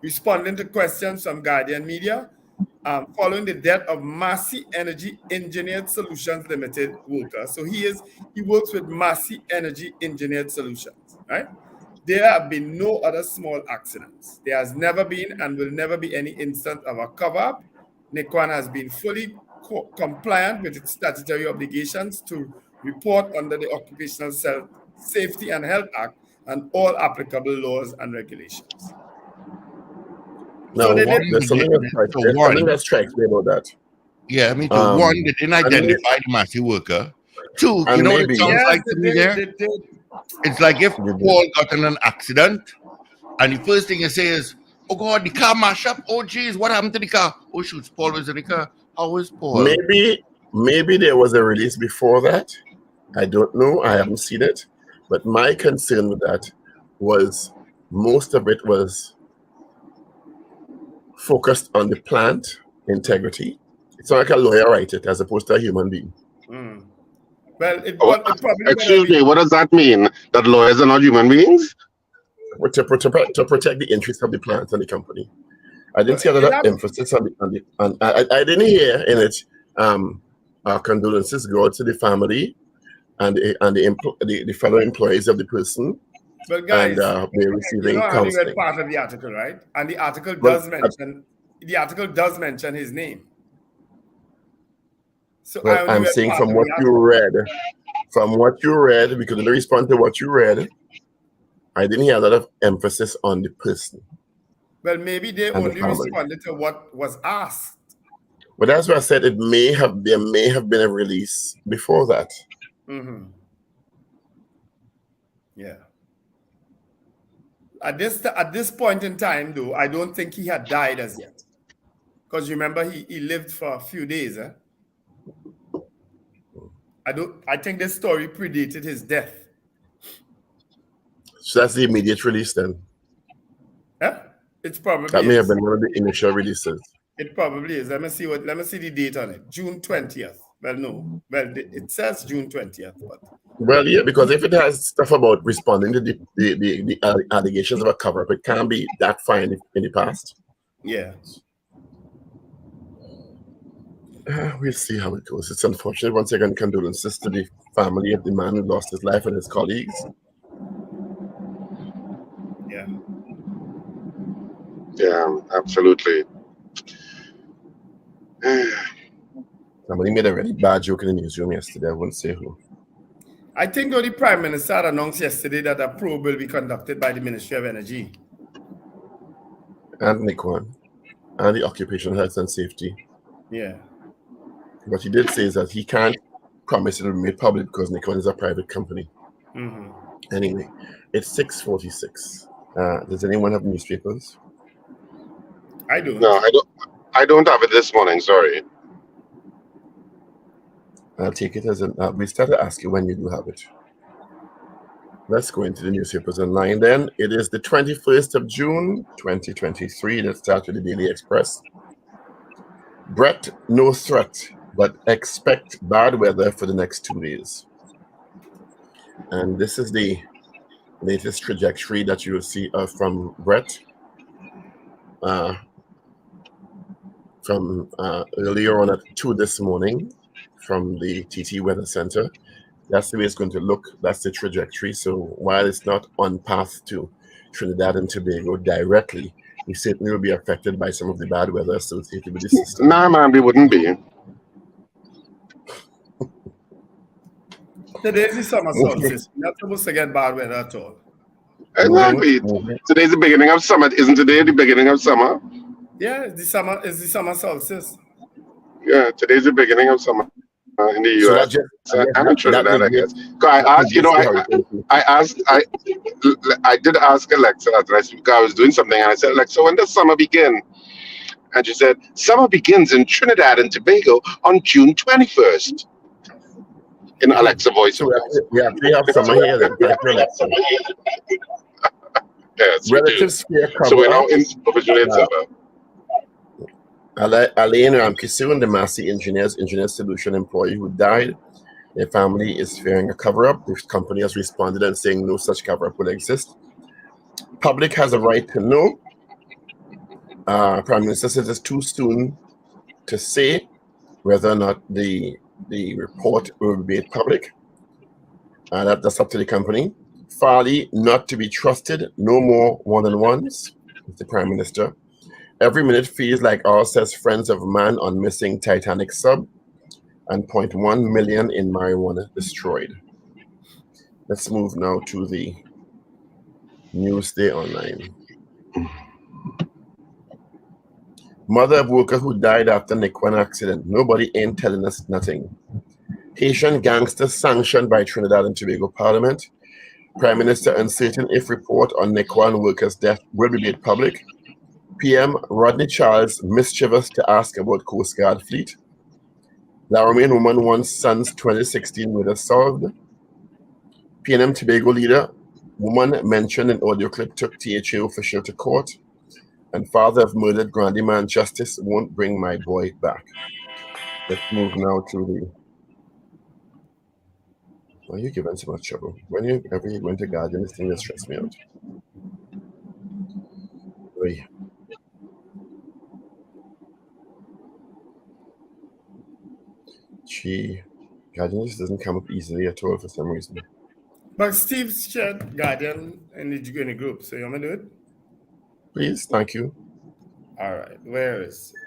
Responding to questions from Guardian Media, following the death of Massey Energy Engineered Solutions Limited worker. So he works with Massey Energy Engineered Solutions, right? There have been no other small accidents. There has never been and will never be any instance of a cover-up. Nikon has been fully compliant with its statutory obligations to report under the Occupational Safety and Health Act and all applicable laws and regulations. Now, there's something that strikes me about that. Yeah, me too. One, they didn't And, identify the massive worker. Two, you and know what it maybe sounds Yes, like to me there? they did. It's like if they did. Paul got in an accident and the first thing you say is, oh God, the car mashed up. Oh geez, what happened to the car? Oh shoot, Paul was in the car. How was Paul? Maybe there was a release before that. I don't know. I haven't seen it. But my concern with that was most of it was focused on the plant integrity. It's not like a lawyer write it as opposed to a human being. Mm. Well, it probably better Excuse be. me, what does that mean? That lawyers are not human beings? To protect the interests of the plant and the company. I didn't Well, see a lot it of had, emphasis on I didn't hear in it our condolences go to the family and the fellow employees of the person, well, and guys, they're you receiving know I only read counseling. part of the article, right? And the article Well, does mention his name. So I well, only I'm read saying part from of what the you article. read, because in response to what you read, I didn't hear a lot of emphasis on the person Well, maybe they and the only family. responded to what was asked. But that's why I said there may have been a release before that. Mm-hmm. Yeah. At this point in time, though, I don't think he had died as yet. Because remember, he lived for a few days. I think this story predated his death. So that's the immediate release then. Yeah? It probably That may have is. been one of the initial releases. It probably is. Let me see the date on it. June 20th. Well, no. Well, it says June 20th, but Well, yeah, because if it has stuff about responding to the allegations of a cover-up, it can be that far in the past. yeah. We'll see how it goes. It's unfortunate. Once again, condolences to the family of the man who lost his life and his colleagues. Yeah. Yeah, absolutely. Somebody made a really bad joke in the newsroom yesterday. I won't say who. I think though the Prime Minister announced yesterday that a probe will be conducted by the Ministry of Energy. And Nikon. And the Occupational Health and Safety. Yeah. What he did say is that he can't promise it will be made public because Nikon is a private company. Mm-hmm. Anyway, it's 6:46. Does anyone have newspapers? I don't. No, I don't have it this morning, sorry. I'll take it as we start to ask you when you do have it. Let's go into the newspapers online then. It is the 21st of June, 2023. Let's start with the Daily Express. Brett, no threat, but expect bad weather for the next 2 days. And this is the latest trajectory that you will see from Brett. From earlier on at 2 this morning from the TT Weather Center. That's the way it's going to look. That's the trajectory. So while it's not on path to Trinidad and Tobago directly, we certainly will be affected by some of the bad weather associated with the system. Nah, man, we wouldn't be. Today's the summer solstice. You're not supposed to get bad weather at all. Exactly. Today's the beginning of summer. Isn't today the beginning of summer? Yeah, it's the summer solstice. Yeah, today's the beginning of summer in the So US. I'm in Trinidad, I guess. I did ask Alexa last week. I was doing something, and I said, Alexa, when does summer begin? And she said, summer begins in Trinidad and Tobago on June 21st. In Alexa voice. So we actually have summer here then. Thank you, Alexa. Yes, relative sphere cover. So we're now in summer. Alain Ramkisoon, the Massey Engineer Solution employee who died, their family is fearing a cover-up. The company has responded and saying no such cover-up will exist. Public has a right to know. Prime Minister says it's too soon to say whether or not the report will be made public. That's up to the company. Farley not to be trusted. No more one-on-ones with the Prime Minister. Every minute feels like ours, says friends of man on missing Titanic sub, and 0.1 million in marijuana destroyed. Let's move now to the Newsday Online. Mother of worker who died after Nikon accident. Nobody ain't telling us nothing. Haitian gangster sanctioned by Trinidad and Tobago Parliament. Prime Minister uncertain if report on Nikon workers' death will be made public. PM Rodney Charles mischievous to ask about Coast Guard fleet. La Romaine woman wants son's 2016 murder solved. PNM Tobago leader, woman mentioned in audio clip took THA official to court. And father of murdered Grandi man, justice won't bring my boy back. Let's move now to the... Why are you giving so much trouble? Whenever you go into Guardian, this thing will stress me out. Oy. Guardian just doesn't come up easily at all for some reason. But Steve shared Guardian in the group, so you want me to do it? Please, thank you. All right, where is it?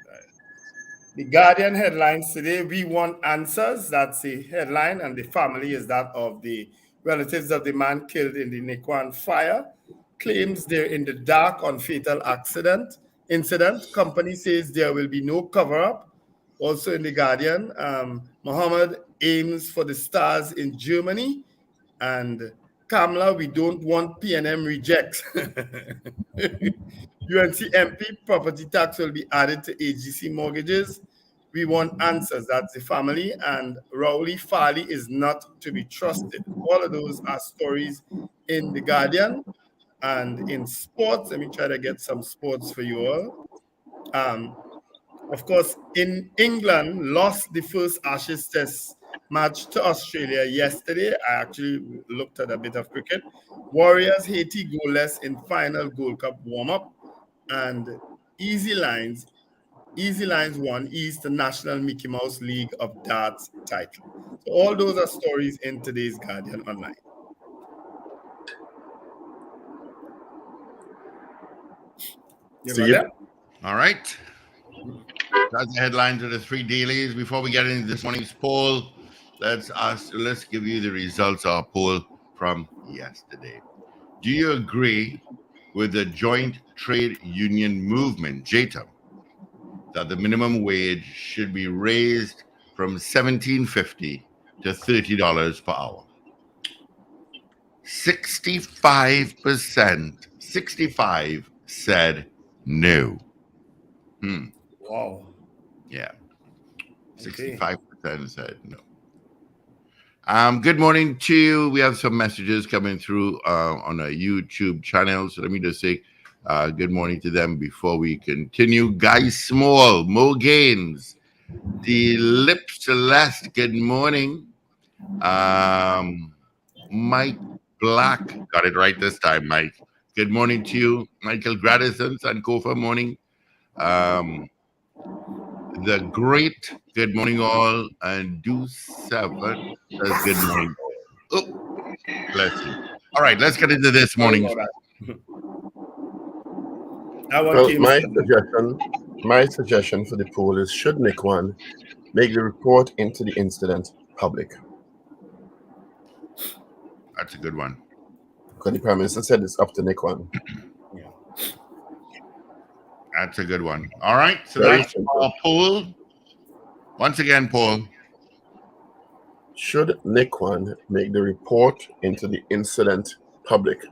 The Guardian headlines today, we want answers. That's the headline, and the family is that of the relatives of the man killed in the Nikon fire. Claims they're in the dark on fatal incident. Company says there will be no cover-up. Also in the Guardian, Mohammed aims for the stars in Germany. And Kamala, we don't want PNM rejects. UNC MP property tax will be added to AGC mortgages. We want answers. That's the family. And Rowley Farley is not to be trusted. All of those are stories in the Guardian. And in sports, let me try to get some sports for you all. Of course, in England, lost the first Ashes Test match to Australia yesterday. I actually looked at a bit of cricket. Warriors, Haiti goalless in final Gold Cup warm-up. And Easy Lines won East National Mickey Mouse League of Darts title. So all those are stories in today's Guardian Online. See you. All right. That's the headlines of the three dailies. Before we get into this morning's poll, let's give you the results of our poll from yesterday. Do you agree with the Joint Trade Union Movement, JTUM, that the minimum wage should be raised from $17.50 to $30 per hour? 65% said no. Wow. Yeah. 65% said no. Good morning to you. We have some messages coming through on our YouTube channel. So let me just say good morning to them before we continue. Guy Small, Mo Gaines, the Lip Celeste, good morning. Mike Black, got it right this time, Mike. Good morning to you. Michael Gradison, Sankofa, morning. The Great, good morning all. And Do 7 says good morning. Oh, bless you. All right, let's get into this morning. Well, my suggestion for the poll is, should Nikon make the report into the incident public? That's a good one. Because the Prime Minister said it's up to Nikon. That's a good one. All right, so that's our poll. Once again, Paul. Should Nikon make the report into the incident public?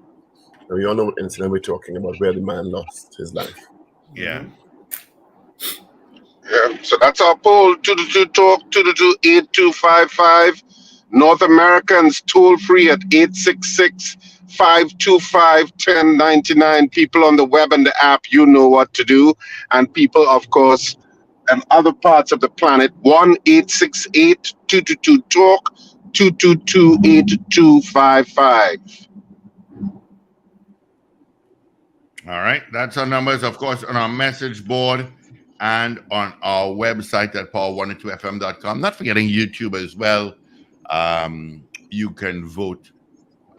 Now, we all know what incident we're talking about, where the man lost his life. Yeah. Yeah, so that's our poll. 222-TALK, 222-8255. North Americans toll free at 866-525-1099. People on the web and the app, you know what to do. And people, of course, and other parts of the planet, 1-868-222-TALK, 222-8255. All right, that's our numbers, of course, on our message board and on our website at power102fm.com. Not forgetting YouTube as well. You can vote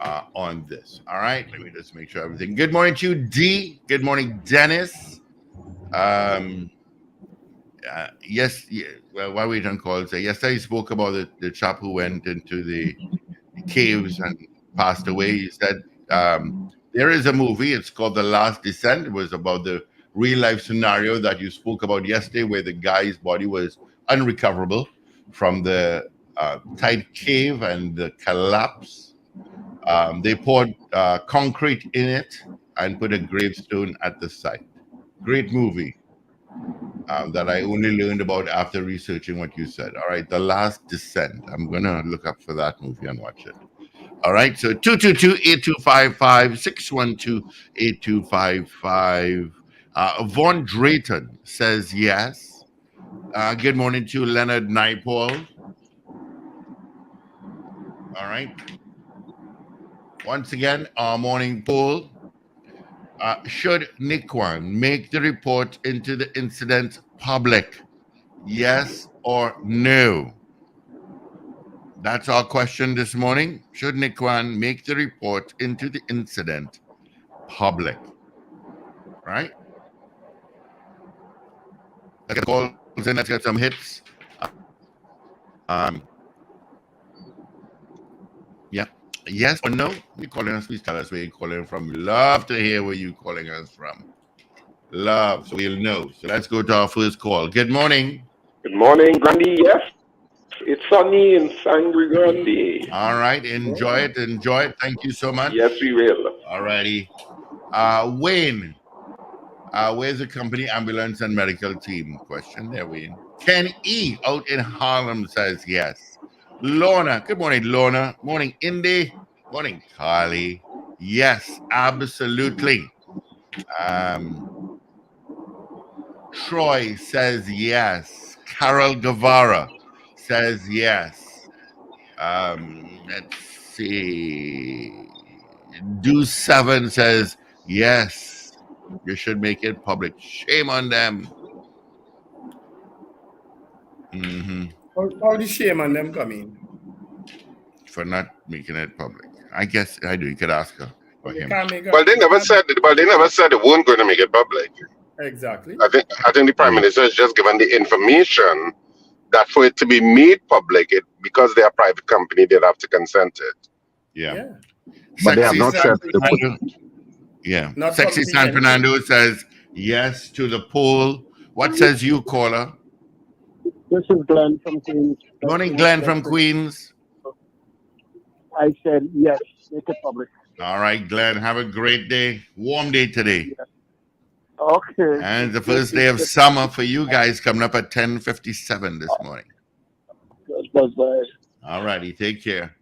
on this. All right, let me just make sure everything. Good morning to you, D. Good morning, Dennis. Yes, yeah, well, while we don't call, say yesterday he spoke about the chap who went into the caves and passed away. He said there is a movie. It's called The Last Descent. It was about the real life scenario that you spoke about yesterday, where the guy's body was unrecoverable from the tight cave and the collapse. They poured concrete in it and put a gravestone at the site. Great movie that I only learned about after researching what you said. All right, The Last Descent. I'm going to look up for that movie and watch it. All right, so 222-8255, 612-8255. Vaughn Drayton says yes. Good morning to Leonard Naipaul. All right. Once again, our morning poll. Should Nikon make the report into the incident public? Yes or no? That's our question this morning. Should Nikon make the report into the incident public? Right? Let's get calls in. Let's get some hits. Yeah. Yes or no? You calling us? Please tell us where you're calling from. We love to hear where you're calling us from. Love, so we'll know. So let's go to our first call. Good morning. Good morning, Grandy. Yes, it's sunny in Sangre Grande. All right, enjoy it. Enjoy it. Thank you so much. Yes, we will. All righty. Wayne, where's the company ambulance and medical team? Question there, Wayne. Ken E out in Harlem says yes. Lorna, good morning, Lorna. Morning, Indy. Morning, Carly. Yes, absolutely. Troy says yes. Carol Guevara says yes. Let's see. Do 7 says yes. You should make it public. Shame on them. How the shame on them coming? For not making it public. I guess I do. You could ask her or him. Well, they never said they weren't going to make it public. Exactly. I think the Prime Minister has just given the information that for it to be made public, because they are a private company, they'd have to consent it. Yeah. But they have not said yeah. Not Sexy public San anything. Fernando says yes to the poll. What says you, caller? This is Glenn from Queens. Morning, Glenn from Queens. I said yes, make it public. All right, Glenn, have a great day. Warm day today. Okay. And the first day of summer for you guys coming up at 10:57 this morning. Bye. All righty, take care.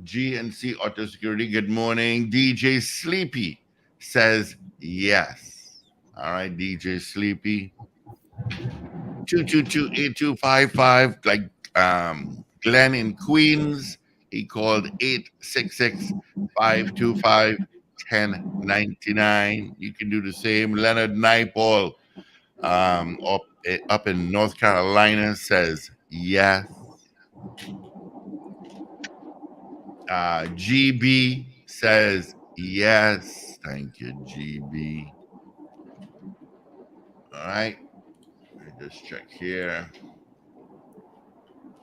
GNC Auto Security, good morning. DJ Sleepy says yes. All right, DJ Sleepy. 222-8255, like Glenn in Queens. He called 866-525-1099. You can do the same. Leonard Naipaul up in North Carolina says yes. GB says yes. Thank you, GB. All right. Let me just check here.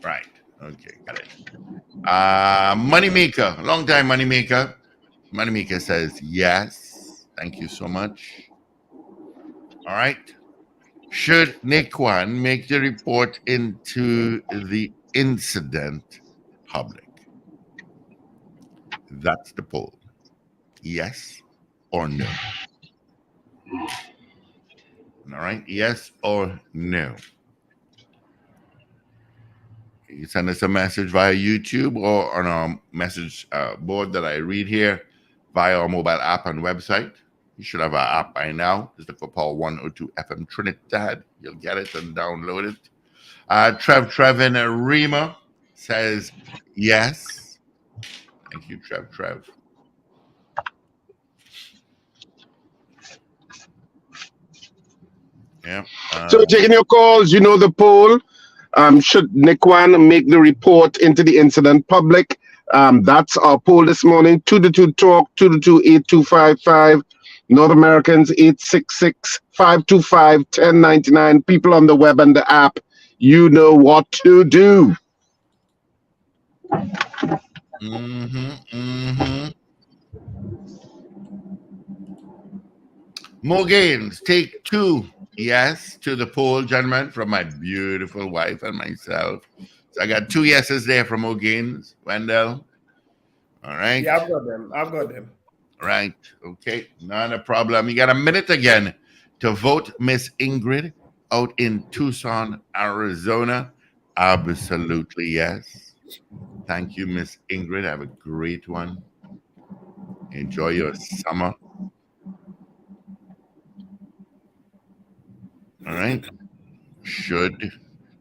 Right. Okay, got it. Moneymaker, long time Moneymaker. Moneymaker says yes. Thank you so much. All right. Should Nikon make the report into the incident public? That's the poll. Yes or no? All right. Yes or no? You send us a message via YouTube or on our message board that I read here via our mobile app and website. You should have our app by now. Just look for Power 102 FM Trinidad. You'll get it and download it. Trevin Rima says yes. Thank you, Trev. Yeah. So taking your calls, the poll. Should Nikon make the report into the incident public? That's our poll this morning. 222-TALK, 222-8255. North Americans, 866-525-1099. People on the web and the app, you know what to do. Mo Gaines, take 2 yes to the poll, gentlemen, from my beautiful wife and myself. So I got 2 yeses there from Mo Gaines. Wendell. All right. Yeah, I've got them. I've got them. Right. Okay. Not a problem. You got a minute again to vote Miss Ingrid out in Tucson, Arizona. Absolutely yes. Thank you, Miss Ingrid. Have a great one. Enjoy your summer. All right. Should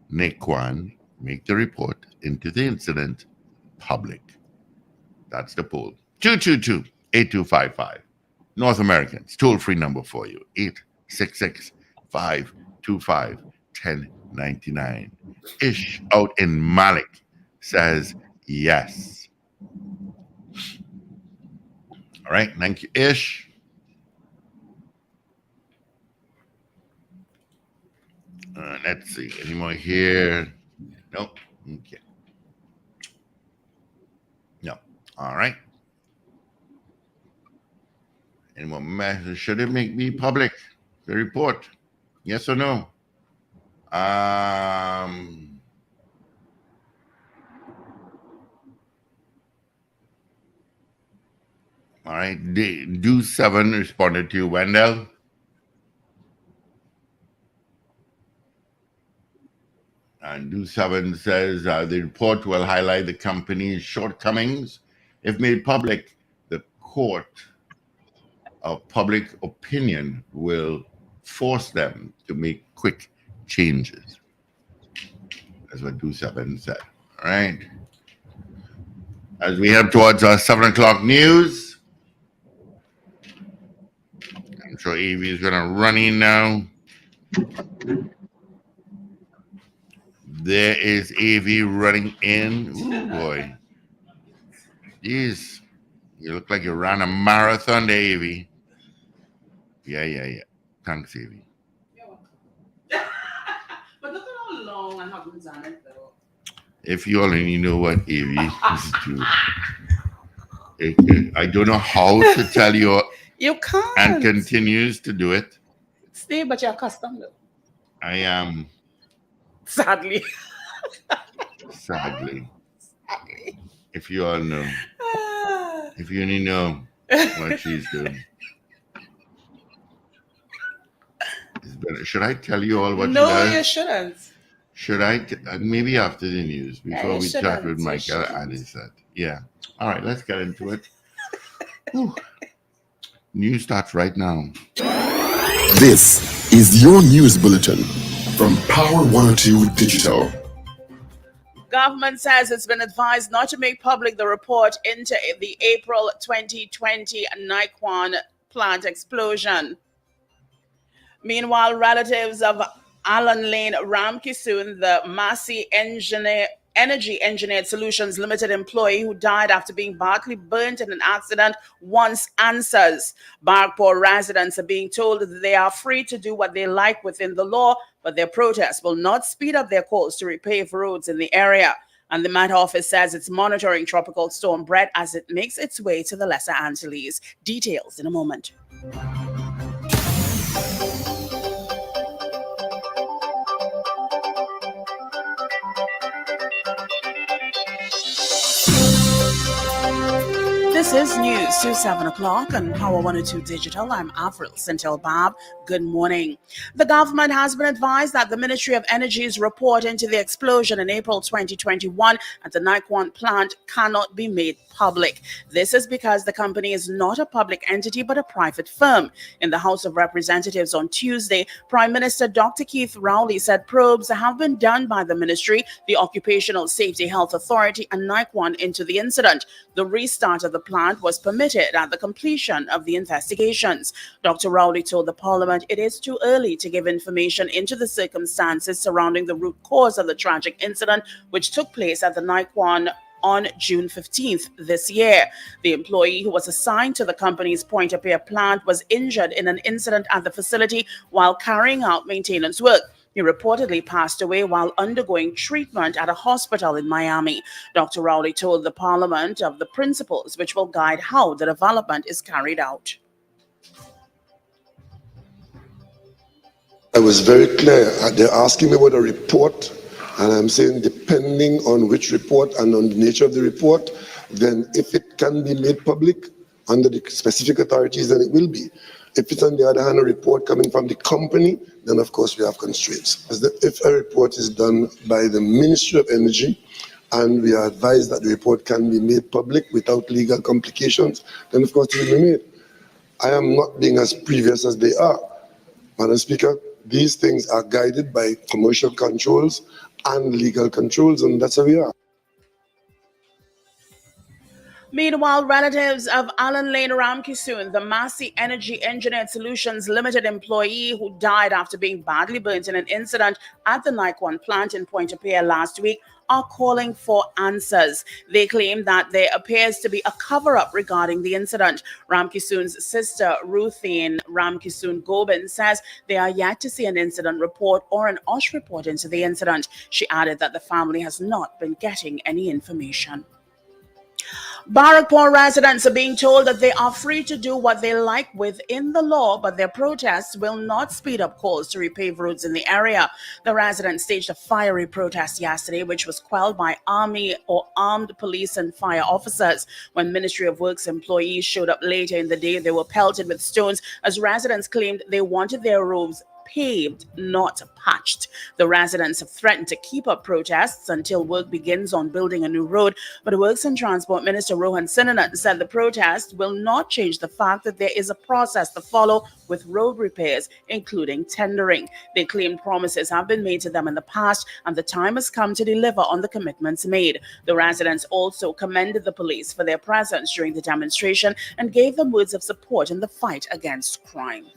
Nikon make the report into the incident public? That's the poll. 222-8255. North Americans, toll-free number for you. 866-525-1099. Ish out in Malik says yes. All right. Thank you, Ish. Let's see. Any more here? Nope. Okay. No. All right. Any more messages? Should it be public? The report? Yes or no? All right. Do 7 responded to you, Wendell. And Do 7 says the report will highlight the company's shortcomings. If made public, the court of public opinion will force them to make quick changes. That's what Do 7 said. All right. As we head towards our 7 o'clock news, I'm sure AV is going to run in now. There is AV running in. Ooh, boy. Jeez. You look like you ran a marathon there, AV. Yeah. Thanks, AV. But look at how long I haven't done it, though. If you only know what AV is doing. I don't know how to tell you. You can't. And continues to do it. Steve, but you're accustomed, though. I am. Sadly. Sadly. If you all know. If you only know what she's doing. Should I tell you all what she does? No, you shouldn't. Should I? Maybe after the news, before we chat with Michael Addison. Yeah. All right, let's get into it. News starts right now. This is your news bulletin from Power 102 Digital. Government says it's been advised not to make public the report into the April 2020 Nikon plant explosion. Meanwhile, relatives of Alan Lane Ramkisoon, the Massey Energy Engineered Solutions Limited employee who died after being badly burnt in an accident, wants answers. Barkpore residents are being told that they are free to do what they like within the law, but their protest will not speed up their calls to repave roads in the area. And the Met Office says it's monitoring Tropical Storm Brett as it makes its way to the Lesser Antilles. Details in a moment. This is News to 7 o'clock on Power 102 Digital. I'm Avril Centel Bob. Good morning. The government has been advised that the Ministry of Energy's report into the explosion in April 2021 at the Nikon plant cannot be made public. This is because the company is not a public entity but a private firm. In the House of Representatives on Tuesday, Prime Minister Dr. Keith Rowley said probes have been done by the ministry, the Occupational Safety Health Authority, and Nikon into the incident. The restart of the plant was permitted at the completion of the investigations. Dr. Rowley told the Parliament it is too early to give information into the circumstances surrounding the root cause of the tragic incident, which took place at the Nikon on June 15th this year. The employee who was assigned to the company's Pointe-à-Pierre plant was injured in an incident at the facility while carrying out maintenance work. He reportedly passed away while undergoing treatment at a hospital in Miami. Dr. Rowley told the Parliament of the principles which will guide how the development is carried out. I was very clear. They're asking me about a report, and I'm saying depending on which report and on the nature of the report, then if it can be made public under the specific authorities, then it will be. If it's on the other hand a report coming from the company, then of course we have constraints. If a report is done by the Ministry of Energy, and we are advised that the report can be made public without legal complications, then of course it will be made. I am not being as previous as they are. Madam Speaker, these things are guided by commercial controls and legal controls, and that's how we are. Meanwhile, relatives of Alan Lane Ramkissoon, the Massey Energy Engineered Solutions Limited employee who died after being badly burnt in an incident at the Nikon plant in Pointe-a-Pierre last week, are calling for answers. They claim that there appears to be a cover-up regarding the incident. Ramkissoon's sister, Ruthine Ramkissoon Gobin, says they are yet to see an incident report or an OSH report into the incident. She added that the family has not been getting any information. Barrackpore residents are being told that they are free to do what they like within the law, but their protests will not speed up calls to repave roads in the area. The residents staged a fiery protest yesterday, which was quelled by army or armed police and fire officers. When Ministry of Works employees showed up later in the day, they were pelted with stones as residents claimed they wanted their roads paved, not patched. The residents have threatened to keep up protests until work begins on building a new road, but Works and Transport Minister Rohan Sinanan said the protest will not change the fact that there is a process to follow with road repairs, including tendering. They claim promises have been made to them in the past and the time has come to deliver on the commitments made. The residents also commended the police for their presence during the demonstration and gave them words of support in the fight against crime.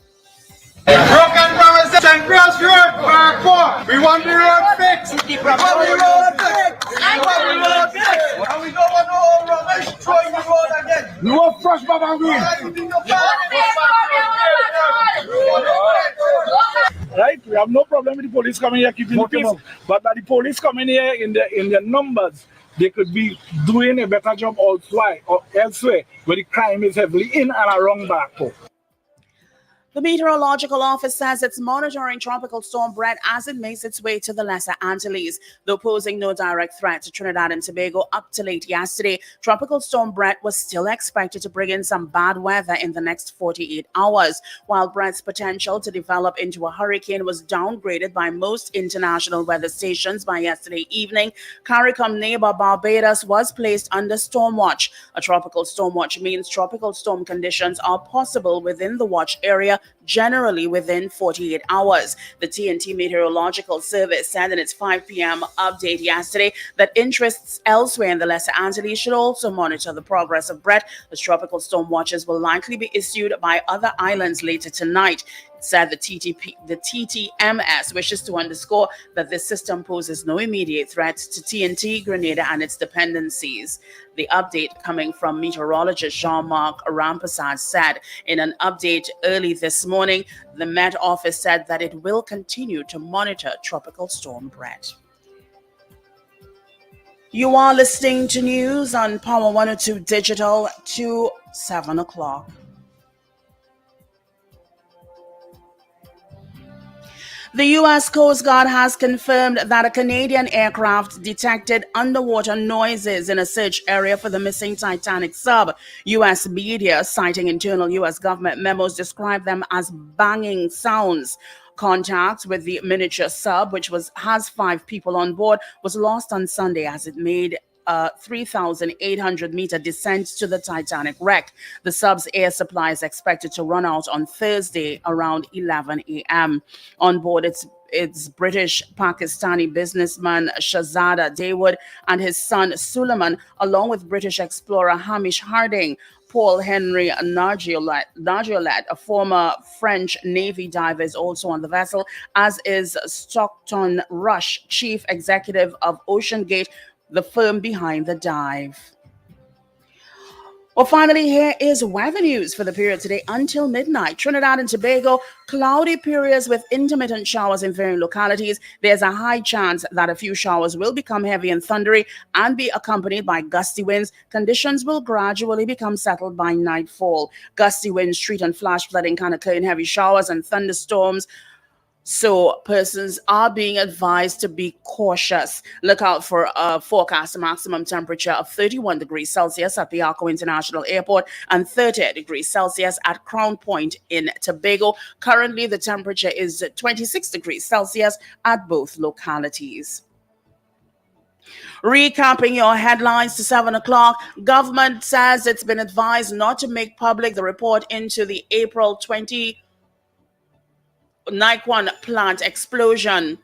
Broken promises and cross road Barrackpore. We want the road fixed. We want the road fixed. We want the road fixed. And we don't want no rubbish throwing the road again. No fresh Baba Green. Right, we have no problem with the police coming here keeping the peace. But that the police coming here in their numbers, they could be doing a better job elsewhere where the crime is heavily in and around Barrackpore. The Meteorological Office says it's monitoring Tropical Storm Brett as it makes its way to the Lesser Antilles. Though posing no direct threat to Trinidad and Tobago up to late yesterday, Tropical Storm Brett was still expected to bring in some bad weather in the next 48 hours. While Brett's potential to develop into a hurricane was downgraded by most international weather stations by yesterday evening, CARICOM neighbor Barbados was placed under storm watch. A tropical storm watch means tropical storm conditions are possible within the watch area, generally within 48 hours. The TNT Meteorological Service said in its 5 p.m. update yesterday that interests elsewhere in the Lesser Antilles should also monitor the progress of Brett, as tropical storm watches will likely be issued by other islands later tonight. It said the TTMS wishes to underscore that this system poses no immediate threat to TNT, Grenada, and its dependencies. The update coming from meteorologist Jean-Marc Rampessad said in an update early this morning, the Met Office said that it will continue to monitor Tropical Storm Brett. You are listening to news on Power 102 Digital to 7 o'clock. The U.S. Coast Guard has confirmed that a Canadian aircraft detected underwater noises in a search area for the missing Titanic sub. U.S. media, citing internal U.S. government memos, described them as banging sounds. Contact with the miniature sub, which has 5 people on board, was lost on Sunday as it made a 3,800-meter descent to the Titanic wreck. The sub's air supply is expected to run out on Thursday around 11 a.m. On board, it's British-Pakistani businessman Shahzada Dawood and his son Suleiman, along with British explorer Hamish Harding. Paul Henry Nargiolet, a former French Navy diver, is also on the vessel, as is Stockton Rush, chief executive of OceanGate, the firm behind the dive. Well, finally, here is weather news for the period today until midnight. Trinidad and Tobago, cloudy periods with intermittent showers in varying localities. There's a high chance that a few showers will become heavy and thundery and be accompanied by gusty winds. Conditions will gradually become settled by nightfall. Gusty winds, street and flash flooding can occur in heavy showers and thunderstorms So persons are being advised to be cautious. Look out for a forecast maximum temperature of 31 degrees Celsius at the Arco International Airport and 30 degrees Celsius at Crown Point in Tobago. Currently, the temperature is 26 degrees Celsius at both localities. Recapping your headlines to 7 o'clock, government says it's been advised not to make public the report into the April 20 Nikon plant explosion.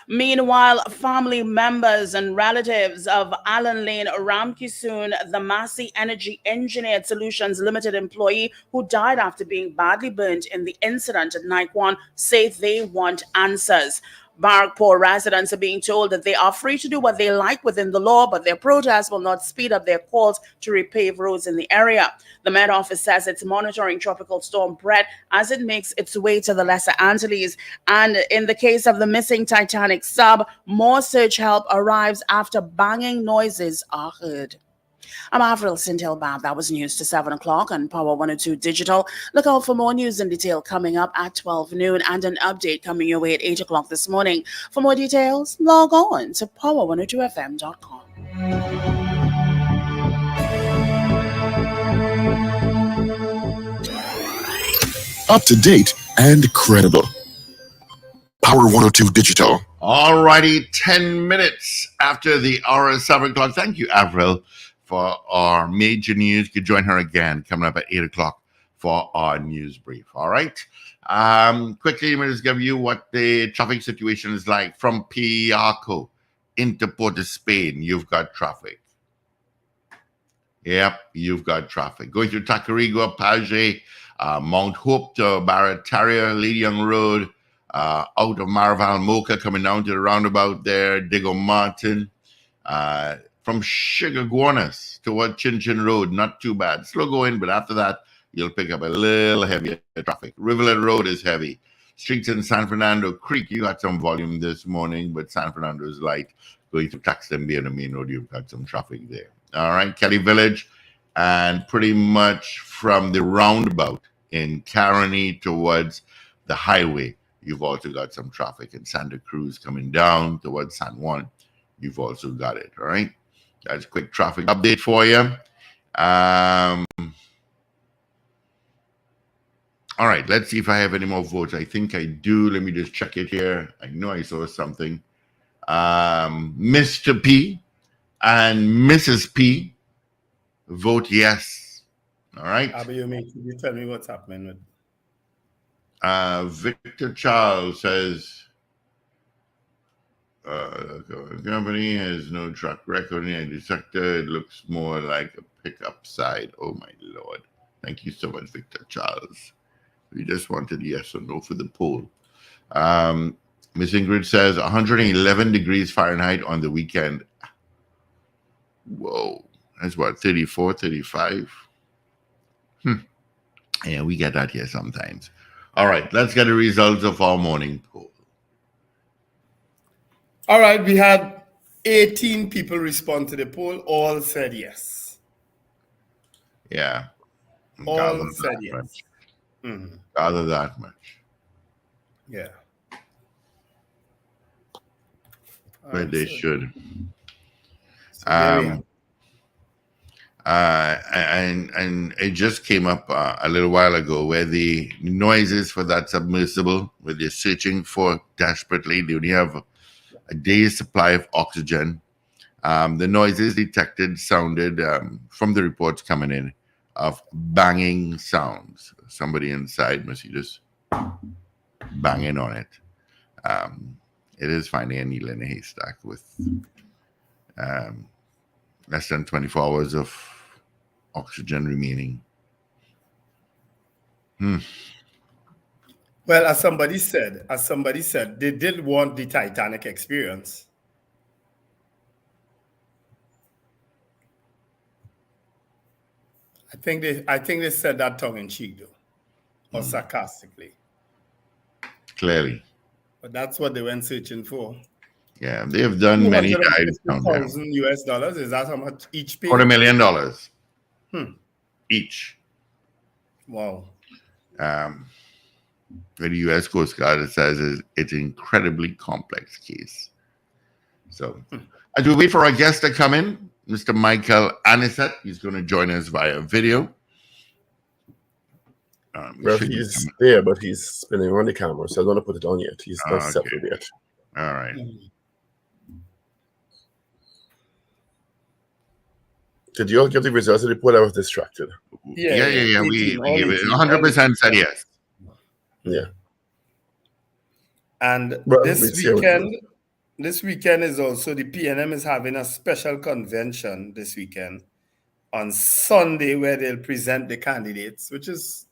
Meanwhile, family members and relatives of Alan Lane Ramkisoon, the Massey Energy Engineered Solutions Limited employee who died after being badly burnt in the incident at Nikon, say they want answers. Barrackpore residents are being told that they are free to do what they like within the law, but their protest will not speed up their calls to repave roads in the area. The Met Office says it's monitoring Tropical Storm Brett as it makes its way to the Lesser Antilles. And in the case of the missing Titanic sub, more search help arrives after banging noises are heard. I'm Avril Sintel-Bab. That was news to 7 o'clock on Power 102 Digital. Look out for more news in detail coming up at 12 noon and an update coming your way at 8 o'clock this morning. For more details, log on to power102fm.com. Up to date and credible. Power 102 Digital. All righty, 10 minutes after the hour of 7 o'clock. Thank you, Avril, for our major news. You can join her again coming up at 8 o'clock for our news brief. All right. Quickly, let me just give you what the traffic situation is like from Piarco into Port of Spain. You've got traffic. Yep, you've got traffic. Going through Tacarigua, Paget, Mount Hope to Barataria, Lady Young Road, out of Marval Mocha coming down to the roundabout there, Diego Martin. From Sugarguanas toward Chin Chin Road, not too bad. Slow going, but after that, you'll pick up a little heavier traffic. Rivulet Road is heavy. Streets in San Fernando Creek, you got some volume this morning, but San Fernando is light. Going through Taxton Bay on the main road, you've got some traffic there. All right, Kelly Village, and pretty much from the roundabout in Caroni towards the highway, you've also got some traffic. In Santa Cruz coming down towards San Juan, you've also got it. All right. That's a quick traffic update for you. All right, let's see if I have any more votes. I think I do. Let me just check it here. I know I saw something. Mr. P and Mrs. P vote yes. All right. Abby, you tell me what's happening with Victor Charles says the company has no track record in the sector. It looks more like a pickup side. Oh my Lord. Thank you so much, Victor Charles. We just wanted yes or no for the poll. Miss Ingrid says 111 degrees Fahrenheit on the weekend. Whoa. That's what, 34, 35? Yeah, we get that here sometimes. All right, let's get the results of our morning poll. All right, we had 18 people respond to the poll. All said yes. Yeah. All said yes. Mm-hmm. Gather that much. Yeah. But they should. So and it just came up a little while ago where the noises for that submersible, where they're searching for desperately, they only have a day's supply of oxygen. The noises detected sounded, from the reports coming in, of banging sounds. Somebody inside must be just banging on it. It is finding a needle in a haystack with less than 24 hours of oxygen remaining. Well, as somebody said, they did want the Titanic experience. I think they said that tongue in cheek though, or sarcastically. Clearly. But that's what they went searching for. Yeah, they have done many dives down there. $1,000 is that how much each pay? $250,000 million. Each. Wow. the U.S. Coast Guard says it's an incredibly complex case. So, as we wait for our guest to come in, Mr. Michael Anisette, he's going to join us via video. Well, he's there, but he's spinning on the camera, so I don't want to put it on yet. He's not settled yet. All right. Did you all get the results of the report? I was distracted. Yeah. We gave it 100% said yes. Yeah. And this weekend is also the PNM is having a special convention this weekend on Sunday where they'll present the candidates, which is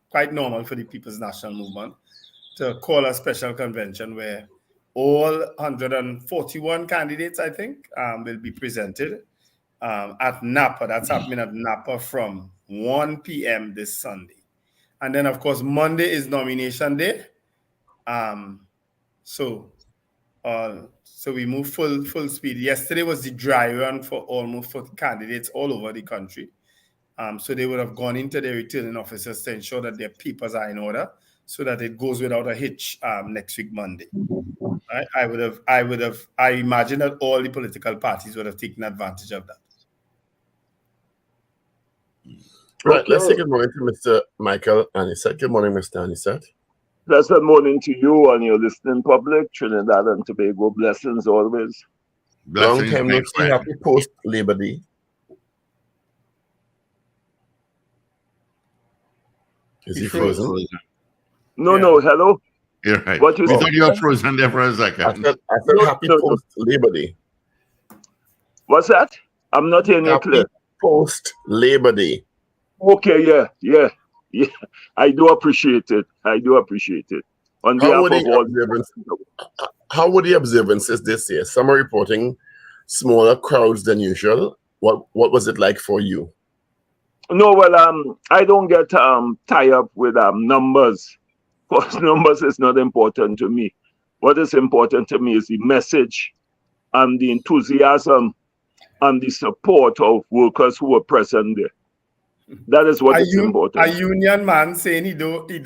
quite normal for the People's National Movement to call a special convention where all 141 candidates, I think, will be presented at Napa. That's happening at Napa from 1 p.m. this Sunday. And then, of course, Monday is nomination day. So we move full speed. Yesterday was the dry run for candidates all over the country. So they would have gone into their returning officers to ensure that their papers are in order so that it goes without a hitch next week, Monday. Right? I imagine that all the political parties would have taken advantage of that. Right, let's say good morning to Mr. Michael Anisette. Good morning, Mr. Anisette. Pleasant morning to you and your listening public, Trinidad and Tobago. Blessings always. Long time no see. Happy post Labor Day. Is he frozen? No, hello? You're right. What you thought you were frozen there for a second. I said happy post Labor Day. What's that? I'm not hearing you clear. Post Labor Day. Okay, yeah. I do appreciate it. On behalf of all, how were the observances this year? Some are reporting smaller crowds than usual. What was it like for you? No, well, I don't get tied up with numbers. Because numbers is not important to me. What is important to me is the message and the enthusiasm and the support of workers who were present there. That is what is important. A union man saying he don't be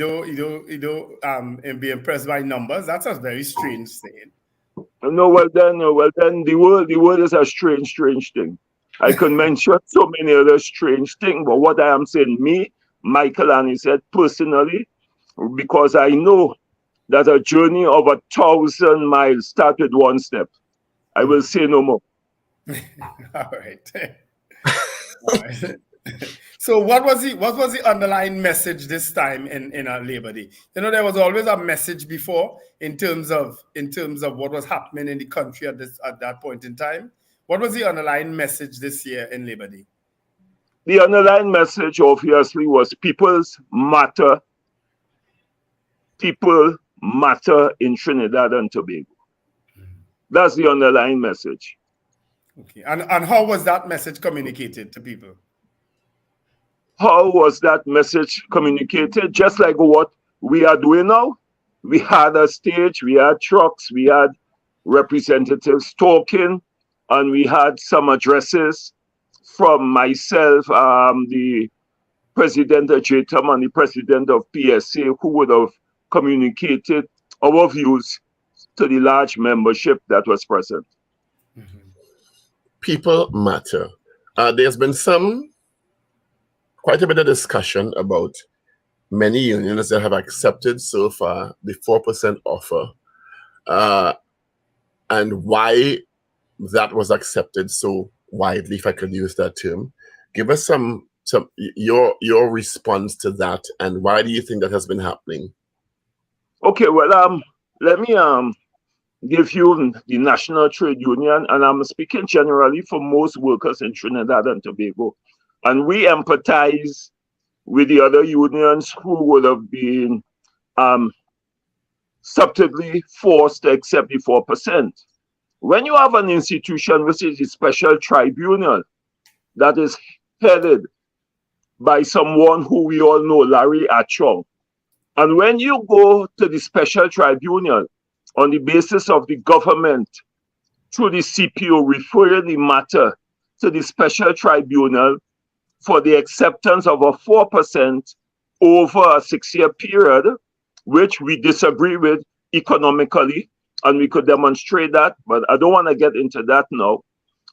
impressed by numbers. That's a very strange saying. No, well then the world is a strange thing. I can mention so many other strange things, but what I am saying, me, Michael Anisette, personally, because I know that a journey of 1,000 miles starts with one step. I will say no more. All right. So what was the underlying message this time in our Labor Day? You know, there was always a message before in terms of what was happening in the country at that point in time. What was the underlying message this year in Labor Day? The underlying message obviously was people's matter. People matter in Trinidad and Tobago. That's the underlying message. Okay. And how was that message communicated to people? How was that message communicated? Just like what we are doing now. We had a stage, we had trucks, we had representatives talking, and we had some addresses from myself, the president of JTAM and the president of PSA, who would have communicated our views to the large membership that was present. People matter. There's been quite a bit of discussion about many unions that have accepted so far the 4% offer and why that was accepted so widely, if I could use that term. Give us some your response to that, and why do you think that has been happening? Okay, well, let me give you the National Trade Union, and I'm speaking generally for most workers in Trinidad and Tobago. And we empathize with the other unions who would have been subtly forced to accept the 4%. When you have an institution which is a special tribunal that is headed by someone who we all know, Larry Achong, and when you go to the special tribunal on the basis of the government through the CPO referring the matter to the special tribunal for the acceptance of a 4% over a 6-year period, which we disagree with economically, and we could demonstrate that, but I don't want to get into that now.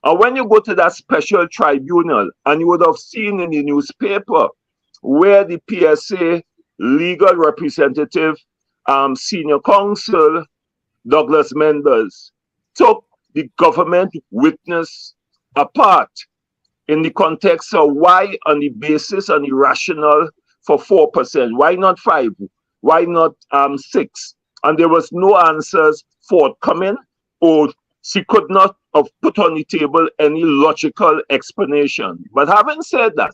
And when you go to that special tribunal, and you would have seen in the newspaper where the PSA legal representative, senior counsel, Douglas Mendes, took the government witness apart in the context of why on the basis and the rationale for 4%, why not 5%, why not 6%? And there was no answers forthcoming, or she could not have put on the table any logical explanation. But having said that,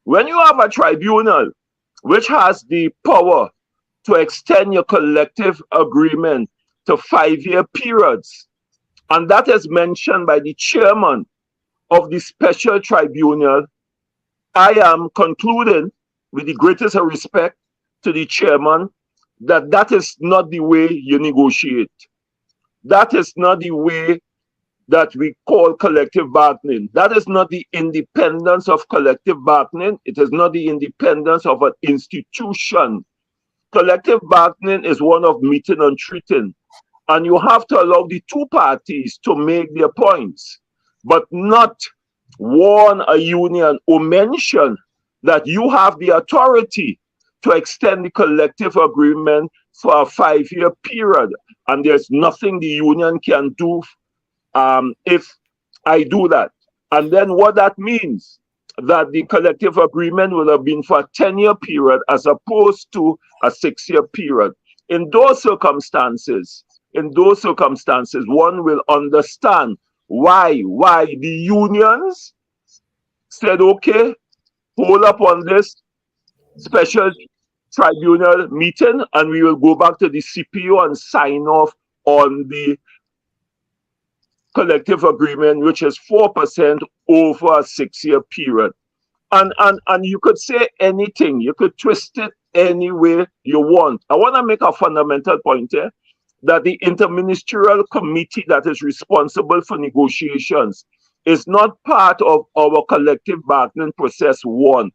when you have a tribunal which has the power to extend your collective agreement to 5-year periods, and that is mentioned by the chairman of the special tribunal, I am concluding with the greatest respect to the chairman that that is not the way you negotiate. That is not the way that we call collective bargaining. That is not the independence of collective bargaining. It is not the independence of an institution. Collective bargaining is one of meeting and treating. And you have to allow the two parties to make their points, but not warn a union or mention that you have the authority to extend the collective agreement for a 5-year period. And there's nothing the union can do if I do that. And then what that means, that the collective agreement will have been for a 10-year period as opposed to a 6-year period. In those circumstances, one will understand why the unions said, okay, hold up on this special tribunal meeting, and we will go back to the CPU and sign off on the collective agreement, which is 4% over a 6-year period. And you could say anything, you could twist it any way you want. I want to make a fundamental point here, that the interministerial committee that is responsible for negotiations is not part of our collective bargaining process 1.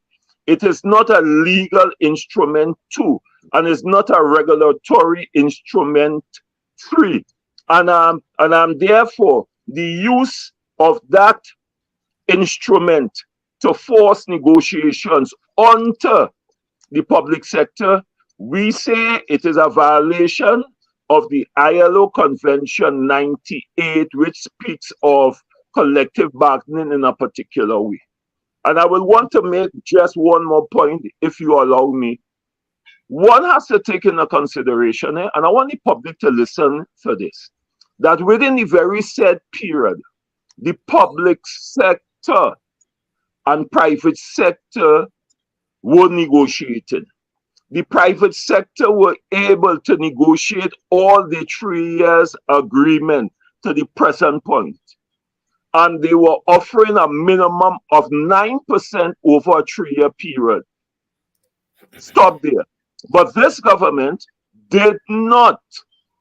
It is not a legal instrument 2, and it's not a regulatory instrument 3. And therefore, the use of that instrument to force negotiations onto the public sector, we say it is a violation of the ILO Convention 98, which speaks of collective bargaining in a particular way. And I will want to make just one more point, if you allow me. One has to take into consideration, and I want the public to listen for this, that within the very said period, the public sector and private sector were negotiating. The private sector were able to negotiate all the 3 years agreement to the present point. And they were offering a minimum of 9% over a 3-year period. Stop there. But this government did not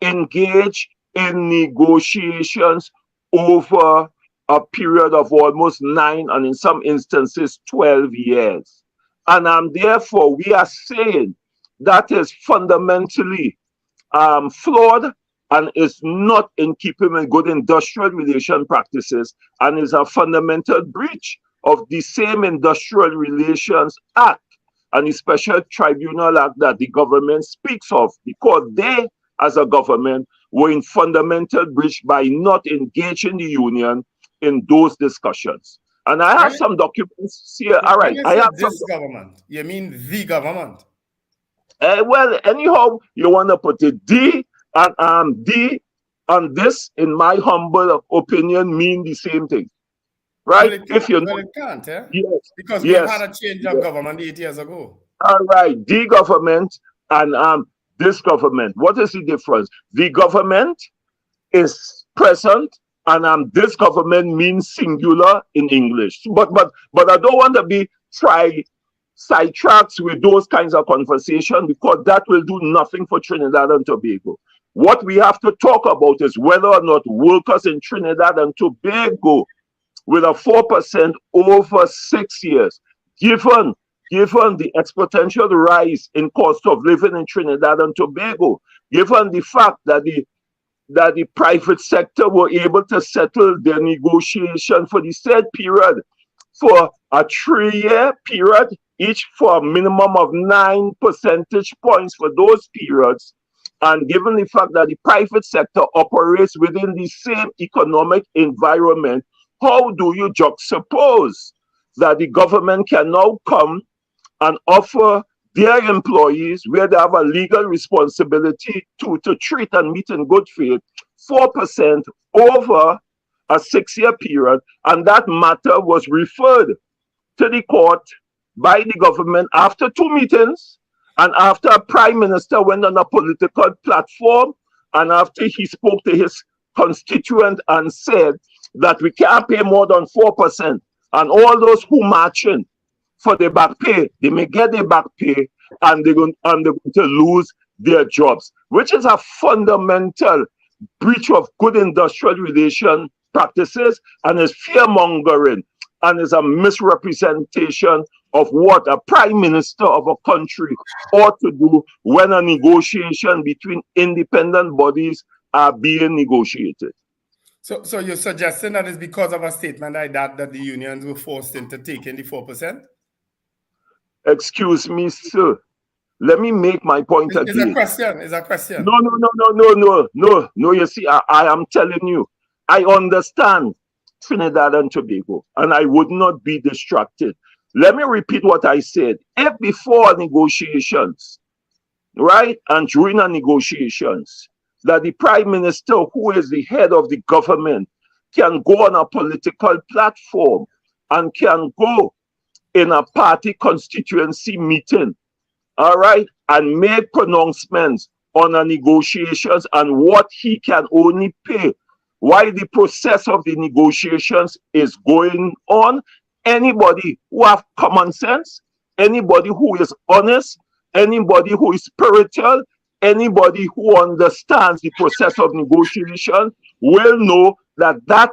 engage in negotiations over a period of almost 9 and in some instances 12 years. And therefore, we are saying that is fundamentally flawed and is not in keeping with good industrial relation practices, and is a fundamental breach of the same Industrial Relations Act and the Special Tribunal Act that the government speaks of, because they, as a government, were in fundamental breach by not engaging the union in those discussions. And I have some documents here. All right, I have this government. You mean the government? Well, anyhow, you want to put it, D and this, in my humble opinion, mean the same thing, right? Well, if you know, it can't, eh? Yes, because we had a change of government 8 years ago. All right, the government and this government. What is the difference? The government is present, and this government means singular in English. But I don't want to be sidetracked with those kinds of conversation, because that will do nothing for Trinidad and Tobago. What we have to talk about is whether or not workers in Trinidad and Tobago with a 4% over 6 years, given given the exponential rise in cost of living in Trinidad and Tobago, given the fact that the private sector were able to settle their negotiation for the said period for a 3-year period, each for a minimum of 9 percentage points for those periods, and given the fact that the private sector operates within the same economic environment, how do you juxtapose that the government can now come and offer their employees, where they have a legal responsibility to treat and meet in good faith, 4% over a 6-year period, and that matter was referred to the court by the government after 2 meetings, and after a prime minister went on a political platform, and after he spoke to his constituent and said that we can't pay more than 4%, and all those who marching for the back pay, they may get their back pay, and they're going to lose their jobs, which is a fundamental breach of good industrial relation practices, and is fear-mongering, and is a misrepresentation of what a prime minister of a country ought to do when a negotiation between independent bodies are being negotiated. So you're suggesting that it's because of a statement like that the unions were forced into taking the 4%? Excuse me, sir. Let me make my point again. It's a question. No. You see, I am telling you, I understand Trinidad and Tobago, and I would not be distracted. Let me repeat what I said. If before negotiations, right, and during the negotiations, that the prime minister, who is the head of the government, can go on a political platform and can go in a party constituency meeting, all right, and make pronouncements on a negotiations and what he can only pay while the process of the negotiations is going on. Anybody who have common sense, anybody who is honest, anybody who is spiritual, anybody who understands the process of negotiation will know that that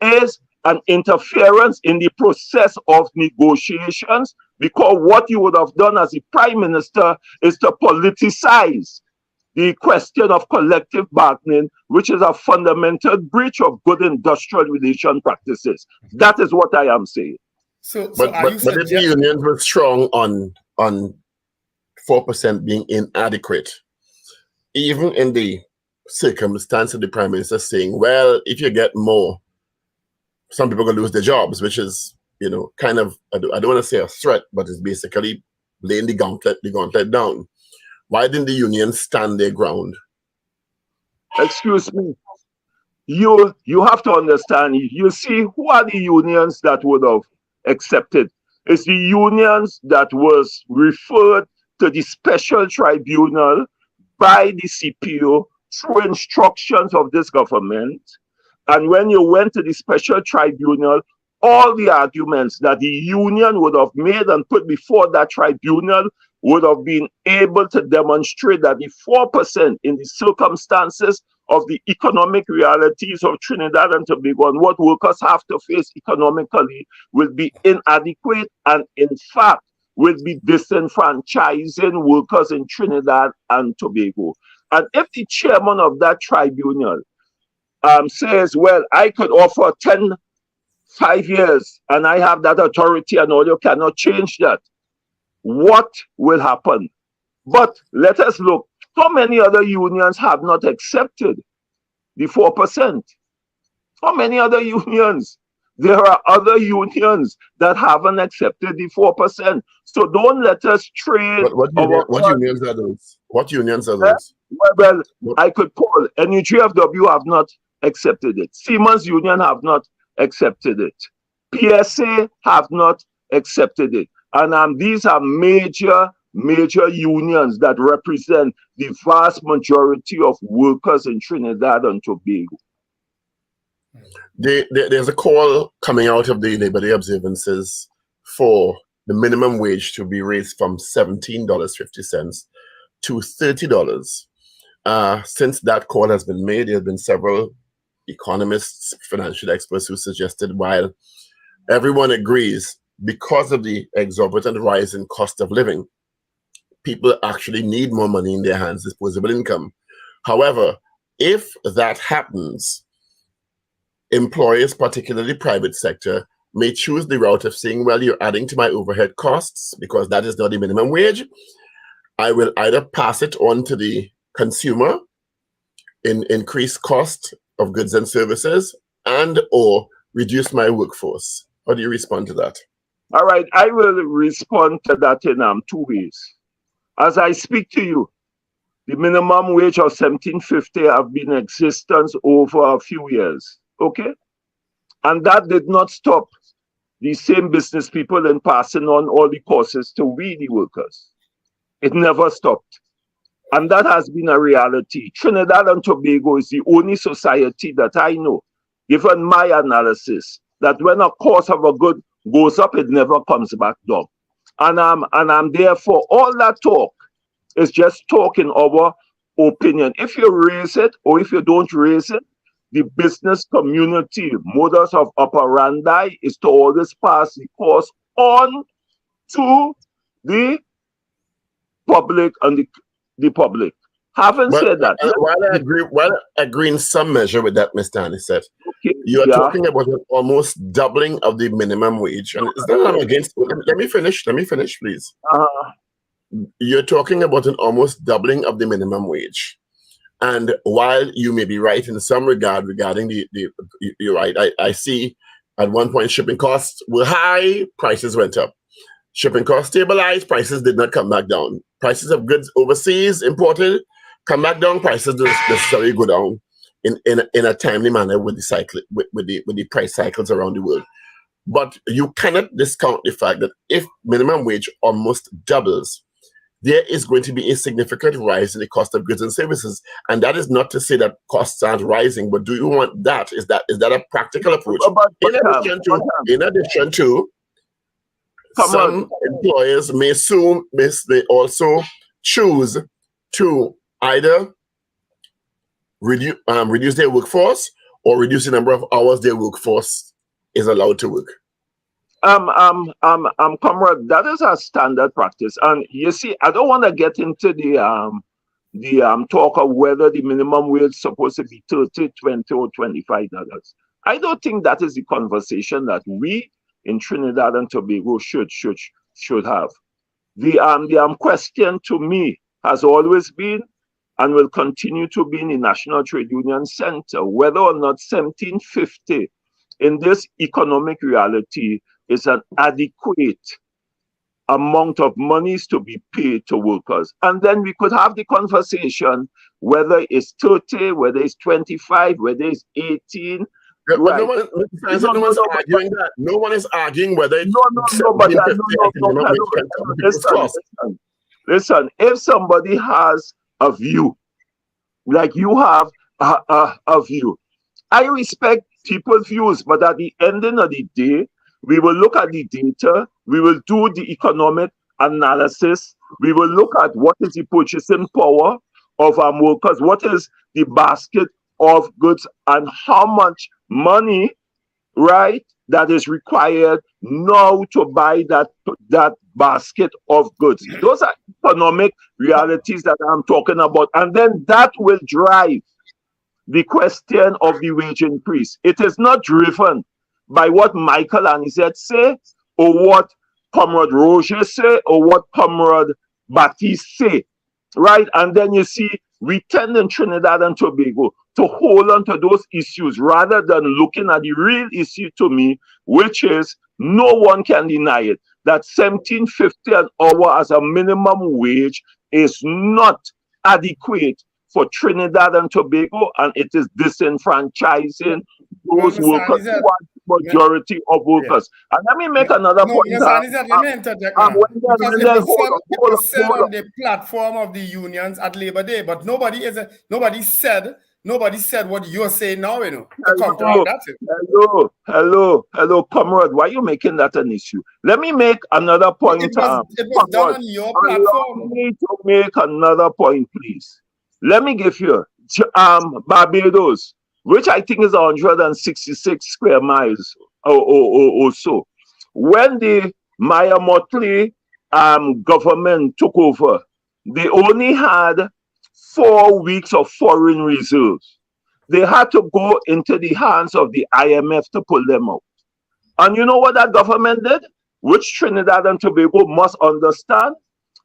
is an interference in the process of negotiations, because what you would have done as a prime minister is to politicize the question of collective bargaining, which is a fundamental breach of good industrial relation practices. That is what I am saying. But if the unions were strong on 4% being inadequate, even in the circumstance of the prime minister saying, well, if you get more, some people are going to lose their jobs, which is, kind of, I don't want to say a threat, but it's basically laying the gauntlet down. Why didn't the union stand their ground? Excuse me. You have to understand, you see, who are the unions that would have accepted? It's the unions that was referred to the special tribunal by the CPO through instructions of this government. And when you went to the special tribunal, all the arguments that the union would have made and put before that tribunal would have been able to demonstrate that the 4% in the circumstances of the economic realities of Trinidad and Tobago and what workers have to face economically will be inadequate, and in fact will be disenfranchising workers in Trinidad and Tobago. And if the chairman of that tribunal says, well, I could offer 5 years and I have that authority and all, you cannot change that, what will happen? But let us look. How many other unions have not accepted the 4%? How many other unions? There are other unions that haven't accepted the 4%. So don't let us trade. What unions are those? What unions are those? Well, I could call NUGFW have not accepted it. Siemens Union have not accepted it. PSA have not accepted it. And these are major unions that represent the vast majority of workers in Trinidad and Tobago. There's a call coming out of the Labor Day observances for the minimum wage to be raised from $17.50 to $30. Since that call has been made, there have been several economists, financial experts who suggested, while everyone agrees because of the exorbitant rise in cost of living, people actually need more money in their hands, disposable income. However, if that happens, employers, particularly private sector, may choose the route of saying, well, you're adding to my overhead costs because that is not the minimum wage. I will either pass it on to the consumer in increased cost of goods and services and or reduce my workforce. How do you respond to that? All right, I will respond to that in 2 ways. As I speak to you, the minimum wage of $17.50 have been in existence over a few years, okay? And that did not stop the same business people in passing on all the courses to we, the workers. It never stopped. And that has been a reality. Trinidad and Tobago is the only society that I know, given my analysis, that when a cost of a good goes up, it never comes back down. And I'm therefore, all that talk is just talk in our opinion. If you raise it or if you don't raise it, the business community modus of operandi is to always pass the cost on to the public and the public. Having said that, while I agree in some measure with that, Mr. Anisette, okay, you're talking about an almost doubling of the minimum wage. And is that I'm against? Let me finish, please. You're talking about an almost doubling of the minimum wage. And while you may be right in some regard regarding you're right, I see at one point shipping costs were high, prices went up. Shipping costs stabilized, prices did not come back down. Prices of goods overseas imported come back down, prices don't necessarily go down in a timely manner with the cycle with the price cycles around the world. But you cannot discount the fact that if minimum wage almost doubles, there is going to be a significant rise in the cost of goods and services. And that is not to say that costs aren't rising, but do you want that? Is that a practical approach? In addition to some employers may also choose to either reduce their workforce or reduce the number of hours their workforce is allowed to work. Comrade, that is a standard practice. And you see, I don't want to get into the talk of whether the minimum wage is supposed to be $30, $20, or $25. I don't think that is the conversation that we in Trinidad and Tobago should have. The question to me has always been and will continue to be in the National Trade Union Center, whether or not 1750 in this economic reality is an adequate amount of monies to be paid to workers. And then we could have the conversation whether it's 30, whether it's 25, whether it's 18. Right. No one is arguing whether it's Listen, if somebody has a view, like you have a view, I respect people's views, but at the ending of the day, we will look at the data, we will do the economic analysis, we will look at what is the purchasing power of our workers, what is the basket of goods, and how much money, right, that is required now to buy that basket of goods. Those are economic realities that I'm talking about. And then that will drive the question of the wage increase. It is not driven by what Michael Anisette say, or what Comrade Roger say, or what Comrade Baptiste say, right? And then you see, we tend in Trinidad and Tobago to hold on to those issues rather than looking at the real issue to me, which is no one can deny it, that $17.50 an hour as a minimum wage is not adequate for Trinidad and Tobago, and it is disenfranchising those workers who are the majority of workers. And let me make another point. It was said on the platform of the unions at Labor Day, but nobody said what you're saying now, you know. Hello, comrade. Why are you making that an issue? Let me make another point. It was done on your platform. Allow me to make another point, please. Let me give you Barbados, which I think is 166 square miles or so. when the Maya Motley government took over, they only had 4 weeks of foreign reserves. They had to go into the hands of the IMF to pull them out. And you know what that government did? Which Trinidad and Tobago must understand?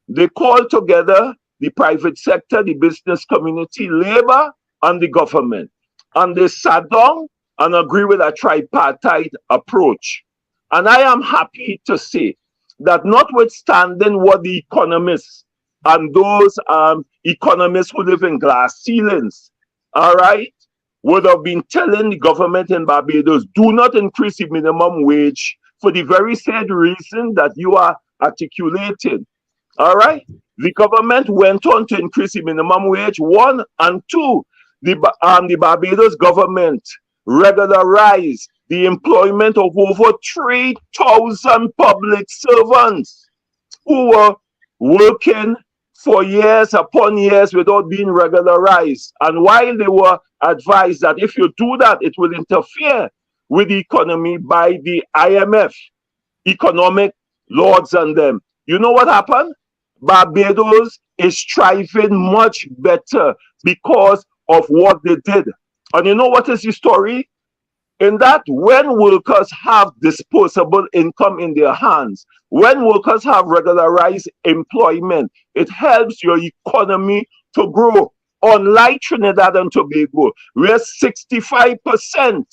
They called together the private sector, the business community, labor, and the government. And they sat down and agreed with a tripartite approach. And I am happy to say that notwithstanding what the economists and those economists who live in glass ceilings, all right, would have been telling the government in Barbados, do not increase the minimum wage for the very same reason that you are articulating. All right. The government went on to increase the minimum wage, 1, and 2, the Barbados government regularized the employment of over 3,000 public servants who were working for years upon years without being regularized. And while they were advised that if you do that, it will interfere with the economy by the IMF, economic lords and them. You know what happened? Barbados is thriving much better because of what they did. And you know what is the story? In that, when workers have disposable income in their hands, when workers have regularized employment, it helps your economy to grow. Unlike Trinidad and Tobago, where 65%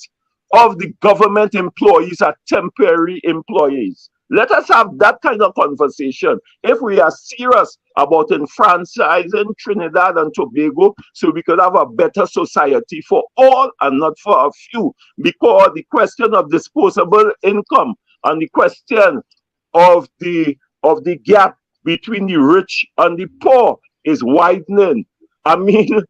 of the government employees are temporary employees. Let us have that kind of conversation if we are serious about enfranchising Trinidad and Tobago so we could have a better society for all and not for a few. Because the question of disposable income and the question of the gap between the rich and the poor is widening. I mean,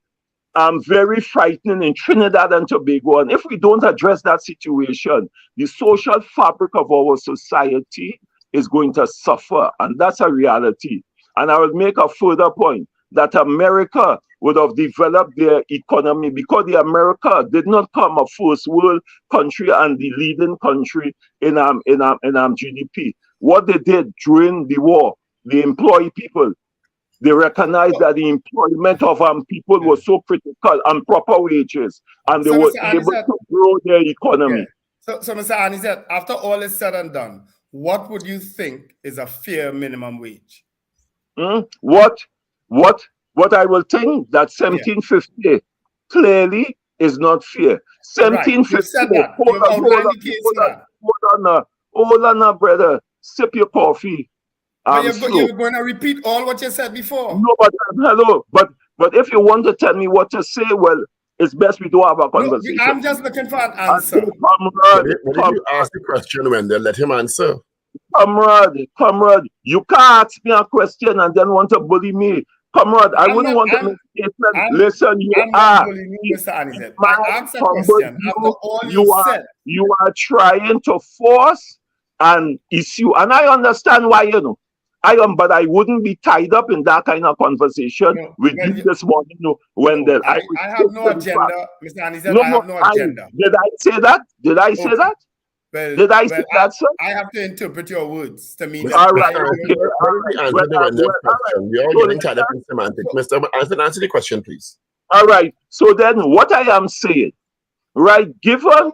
very frightening in Trinidad and Tobago. And if we don't address that situation, the social fabric of our society is going to suffer. And that's a reality. And I will make a further point that America would have developed their economy because the America did not come a first world country and the leading country in GDP. What they did during the war, they employ people. They recognized that the employment of people was so critical and proper wages, and they were able to grow their economy. Yeah. So Mr. Annie said, after all is said and done, what would you think is a fair minimum wage? What I will think that 1750 clearly is not fair. 1750. Hold on, brother. Sip your coffee. You're going to repeat all what you said before. No, but if you want to tell me what to say, well, it's best we do have a conversation. No, I'm just looking for an answer. But if you ask the question when they let him answer. Comrade, you can't ask me a question and then want to bully me. Comrade, I wouldn't want to make a statement. Listen, you are. Mr. Anizet. I asked a question after all you said. You are trying to force an issue, and I understand why, but I wouldn't be tied up in that kind of conversation with you this morning. I have no agenda, Mr. Anizet. I have no agenda. Did I say that? Did I say that? Did I say that, sir? I have to interpret your words to mean. All right. We are getting tied up in semantics. Mr. Anson, answer the question, please. All right. So then, what I am saying, right? Given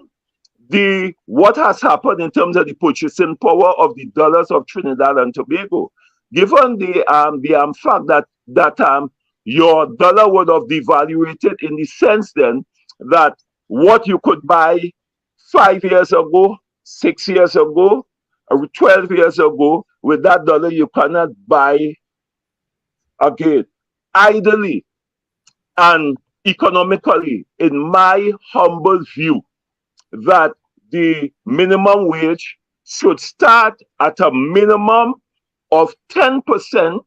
what has happened in terms of the purchasing power of the dollars of Trinidad and Tobago, given the fact that your dollar would have devaluated in the sense then that what you could buy 5 years ago, 6 years ago, or 12 years ago, with that dollar you cannot buy again. Ideally and economically, in my humble view, that the minimum wage should start at a minimum of 10%.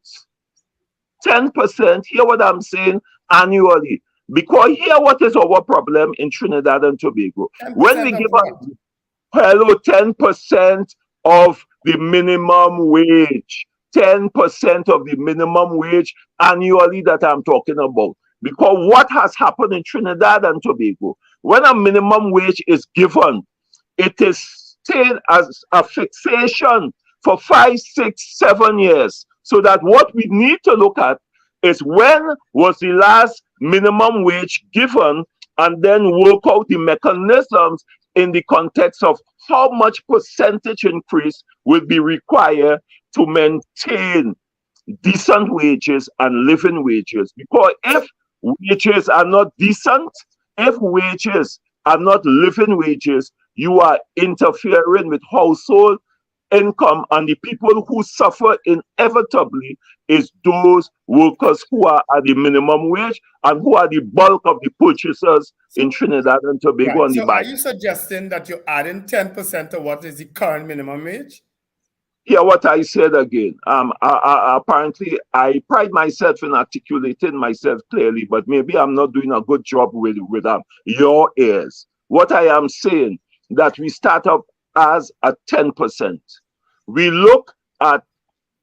10%, hear what I'm saying, annually. Because here what is our problem in Trinidad and Tobago. When we give up 10% of the minimum wage, 10% of the minimum wage annually that I'm talking about. Because what has happened in Trinidad and Tobago, when a minimum wage is given, it is maintain as a fixation for 5, 6, 7 years. So that what we need to look at is when was the last minimum wage given, and then work out the mechanisms in the context of how much percentage increase will be required to maintain decent wages and living wages. Because if wages are not decent, if wages are not living wages, you are interfering with household income, and the people who suffer inevitably is those workers who are at the minimum wage and who are the bulk of the purchasers in Trinidad and Tobago. Right. So are you suggesting that you're adding 10% to what is the current minimum wage? Yeah, what I said again. Apparently, I pride myself in articulating myself clearly, but maybe I'm not doing a good job with your ears. What I am saying, that we start up as a 10%. We look at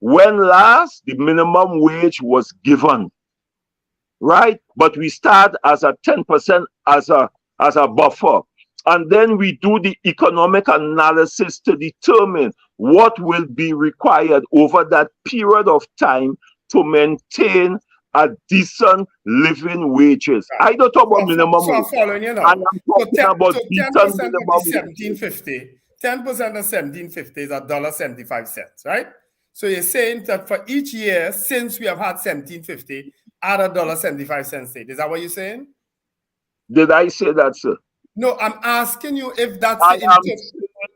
when last the minimum wage was given, right? But we start as a 10% as a buffer. And then we do the economic analysis to determine what will be required over that period of time to maintain a decent living wages. I don't talk about minimum wage. I'm following you now. I'm talking about decent 10% minimum of the wage. 1750. 10% of 1750 is $1.75, right? So you're saying that for each year since we have had 1750, add $1.75. Is that what you're saying? Did I say that, sir? No, I'm asking you if that's I am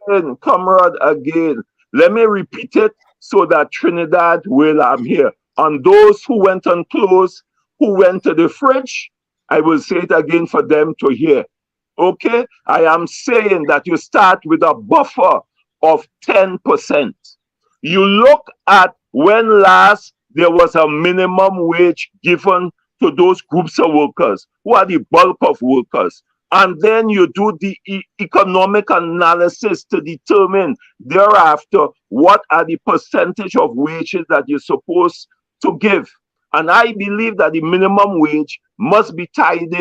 saying, comrade, again, let me repeat it so that Trinidad will hear. And those who went on clothes, who went to the fridge, I will say it again for them to hear. Okay? I am saying that you start with a buffer of 10%. You look at when last there was a minimum wage given to those groups of workers who are the bulk of workers. And then you do the economic analysis to determine thereafter what are the percentage of wages that you're supposed to give. And I believe that the minimum wage must be tied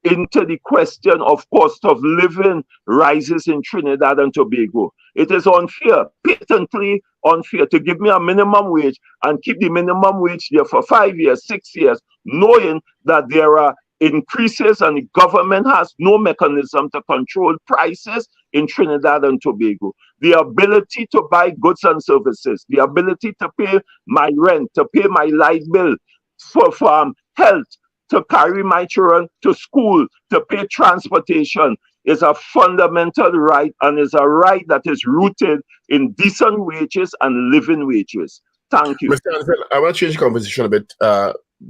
into the question of cost of living rises in Trinidad and Tobago. It is unfair, patently unfair, to give me a minimum wage and keep the minimum wage there for 5 years, 6 years, knowing that there are increases and the government has no mechanism to control prices in Trinidad and Tobago. The ability to buy goods and services, the ability to pay my rent, to pay my light bill, for health, to carry my children to school, to pay transportation is a fundamental right, and is a right that is rooted in decent wages and living wages. Thank you. Mr. Anderson, I want to change the conversation a bit.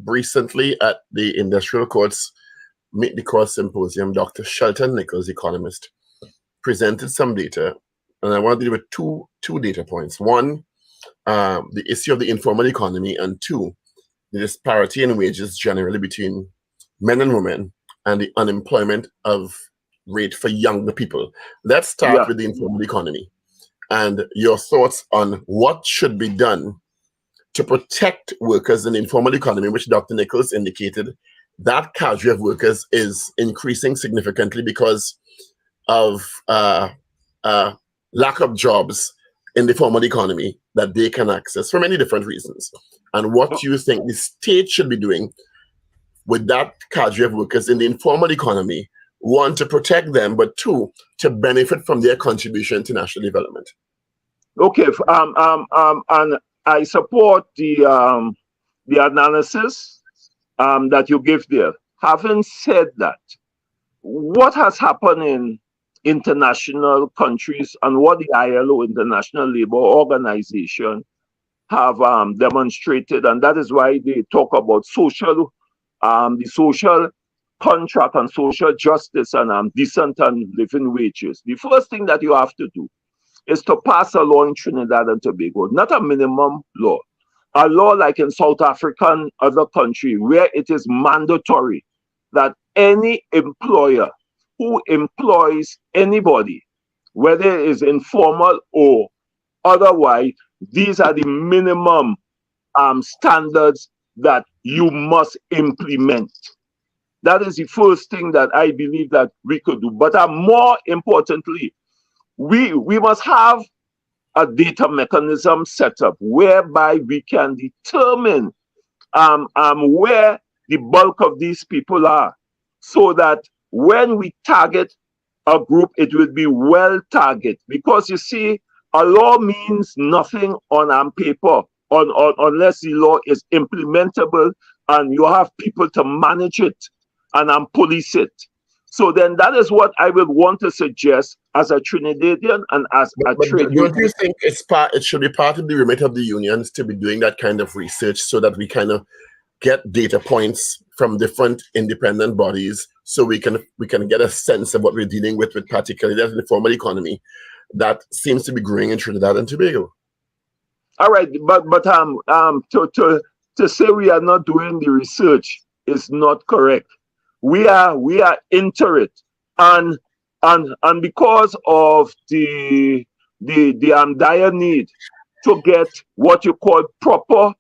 Recently at the Industrial Courts Meet the Court Symposium, Dr. Shelton Nichols, economist, presented some data, and I want to deal with two data points. One, the issue of the informal economy, and two, the disparity in wages generally between men and women, and the unemployment rate for younger people. Let's start with the informal economy and your thoughts on what should be done to protect workers in the informal economy, which Dr. Nichols indicated that cadre of workers is increasing significantly because of lack of jobs in the formal economy that they can access for many different reasons. And what you think the state should be doing with that cadre of workers in the informal economy, one, to protect them, but two, to benefit from their contribution to national development. Okay, and I support the analysis that you give there. Having said that, what has happened in international countries and what the ILO, International Labour Organization, have demonstrated, and that is why they talk about the social contract and social justice and decent and living wages. The first thing that you have to do is to pass a law in Trinidad and Tobago, not a minimum law, a law like in South Africa and other countries where it is mandatory that any employer who employs anybody, whether it is informal or otherwise, these are the minimum standards that you must implement. That is the first thing that I believe that we could do. But more importantly, we must have a data mechanism set up whereby we can determine where the bulk of these people are, so that when we target a group, it will be well targeted. Because you see, a law means nothing on paper unless the law is implementable and you have people to manage it and police it. So then that is what I would want to suggest as a Trinidadian and as a trade union. Don't you think it should be part of the remit of the unions to be doing that kind of research, so that we kind of get data points from different independent bodies, so we can get a sense of what we're dealing with particularly the informal economy that seems to be growing in Trinidad and Tobago? All right, but to say we are not doing the research is not correct. We are into it, and because of the dire need to get what you call proper,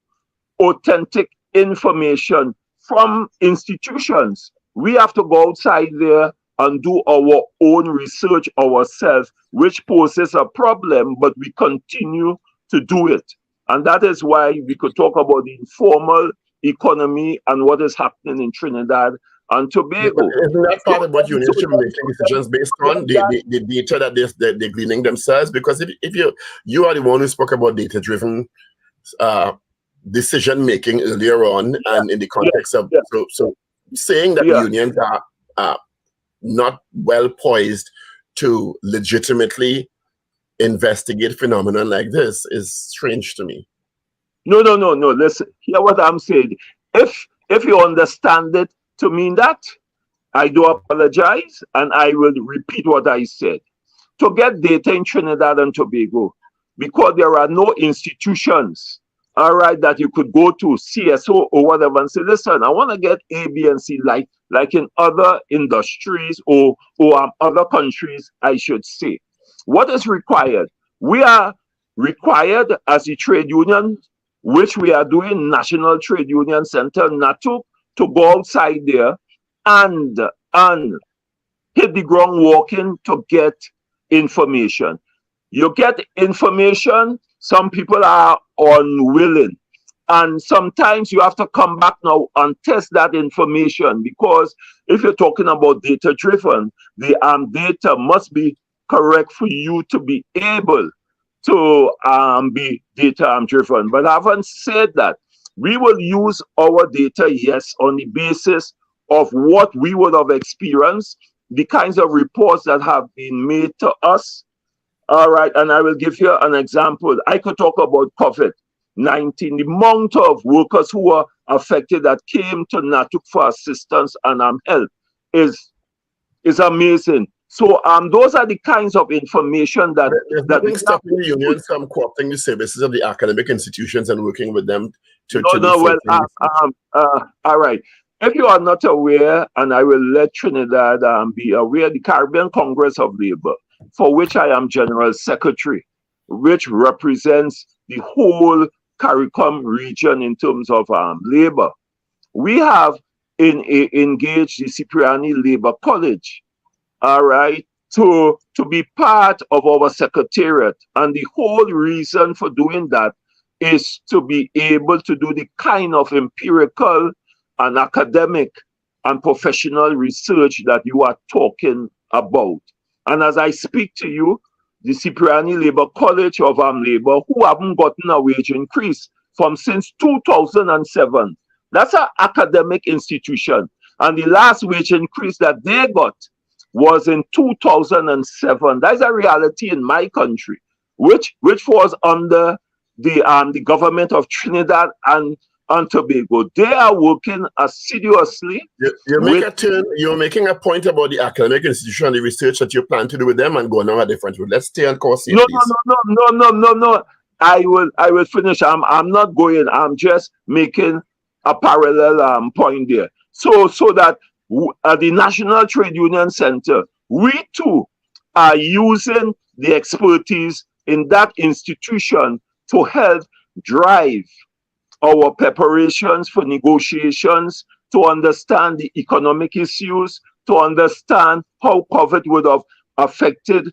authentic information from institutions, we have to go outside there and do our own research ourselves, which poses a problem, but we continue to do it. And that is why we could talk about the informal economy and what is happening in Trinidad and Tobago. Isn't that part of what unions should be making decisions based on the data that they're gleaning themselves? Because if you are the one who spoke about data-driven decision making earlier on, and in the context of so saying that unions are not well poised to legitimately investigate phenomenon like this is strange to me. No. Listen, hear what I'm saying. If you understand it to mean that, I do apologize, and I will repeat what I said. To get data in Trinidad and Tobago, because there are no institutions, all right, that you could go to, CSO or whatever, and say, listen, I want to get A, B, and C, like in other industries or other countries, I should say. What is required? We are required as a trade union, which we are doing, National Trade Union Center, NATU, to go outside there and hit the ground walking to get information. You get information, some people are unwilling, and sometimes you have to come back now and test that information, because if you're talking about data driven, the data must be correct for you to be able to be data driven. But having said that, we will use our data, yes, on the basis of what we would have experienced, the kinds of reports that have been made to us. All right, and I will give you an example. I could talk about COVID-19. The amount of workers who were affected that came to NATUC for assistance and help is amazing. So those are the kinds of information that nothing stopping the unions from co-opting the services of the academic institutions and working with them to all right. If you are not aware, and I will let Trinidad be aware, the Caribbean Congress of Labor, for which I am General Secretary, which represents the whole CARICOM region in terms of labor, we have engaged the Cipriani Labor College, all right, to be part of our secretariat. And the whole reason for doing that is to be able to do the kind of empirical and academic and professional research that you are talking about. And as I speak to you, the Cipriani Labor College of Labor, who haven't gotten a wage increase since 2007, that's an academic institution. And the last wage increase that they got was in 2007. That's a reality in my country, which was under the government of Trinidad and Tobago. They are working assiduously. You're making a point about the academic institution and the research that you plan to do with them and going on a different route. Let's stay on course here, No. I will finish. I'm not going. I'm just making a parallel point there. So that the National Trade Union Center, we too are using the expertise in that institution to help drive our preparations for negotiations, to understand the economic issues, to understand how COVID would have affected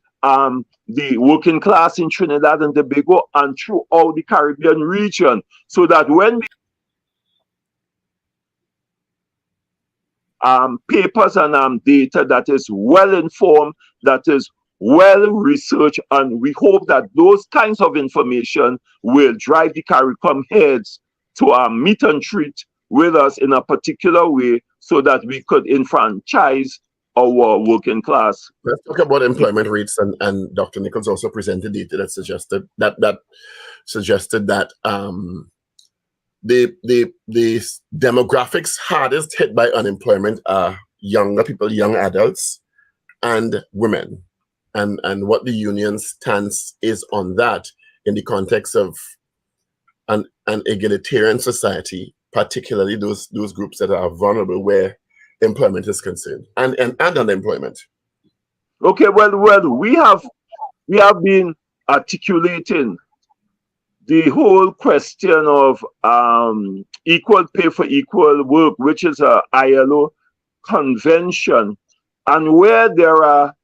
the working class in Trinidad and Tobago and throughout the Caribbean region, so that when we papers and data that is well informed, that is well researched, and we hope that those kinds of information will drive the CARICOM heads to meet and treat with us in a particular way so that we could enfranchise our working class. Let's talk about employment rates, and Dr. Nichols also presented data that suggested that the demographics hardest hit by unemployment are younger people, young adults, and women, and what the union's stance is on that in the context of an egalitarian society, particularly those groups that are vulnerable where employment is concerned, and unemployment. Okay, well, we have been articulating the whole question of equal pay for equal work, which is a ILO convention, and where there are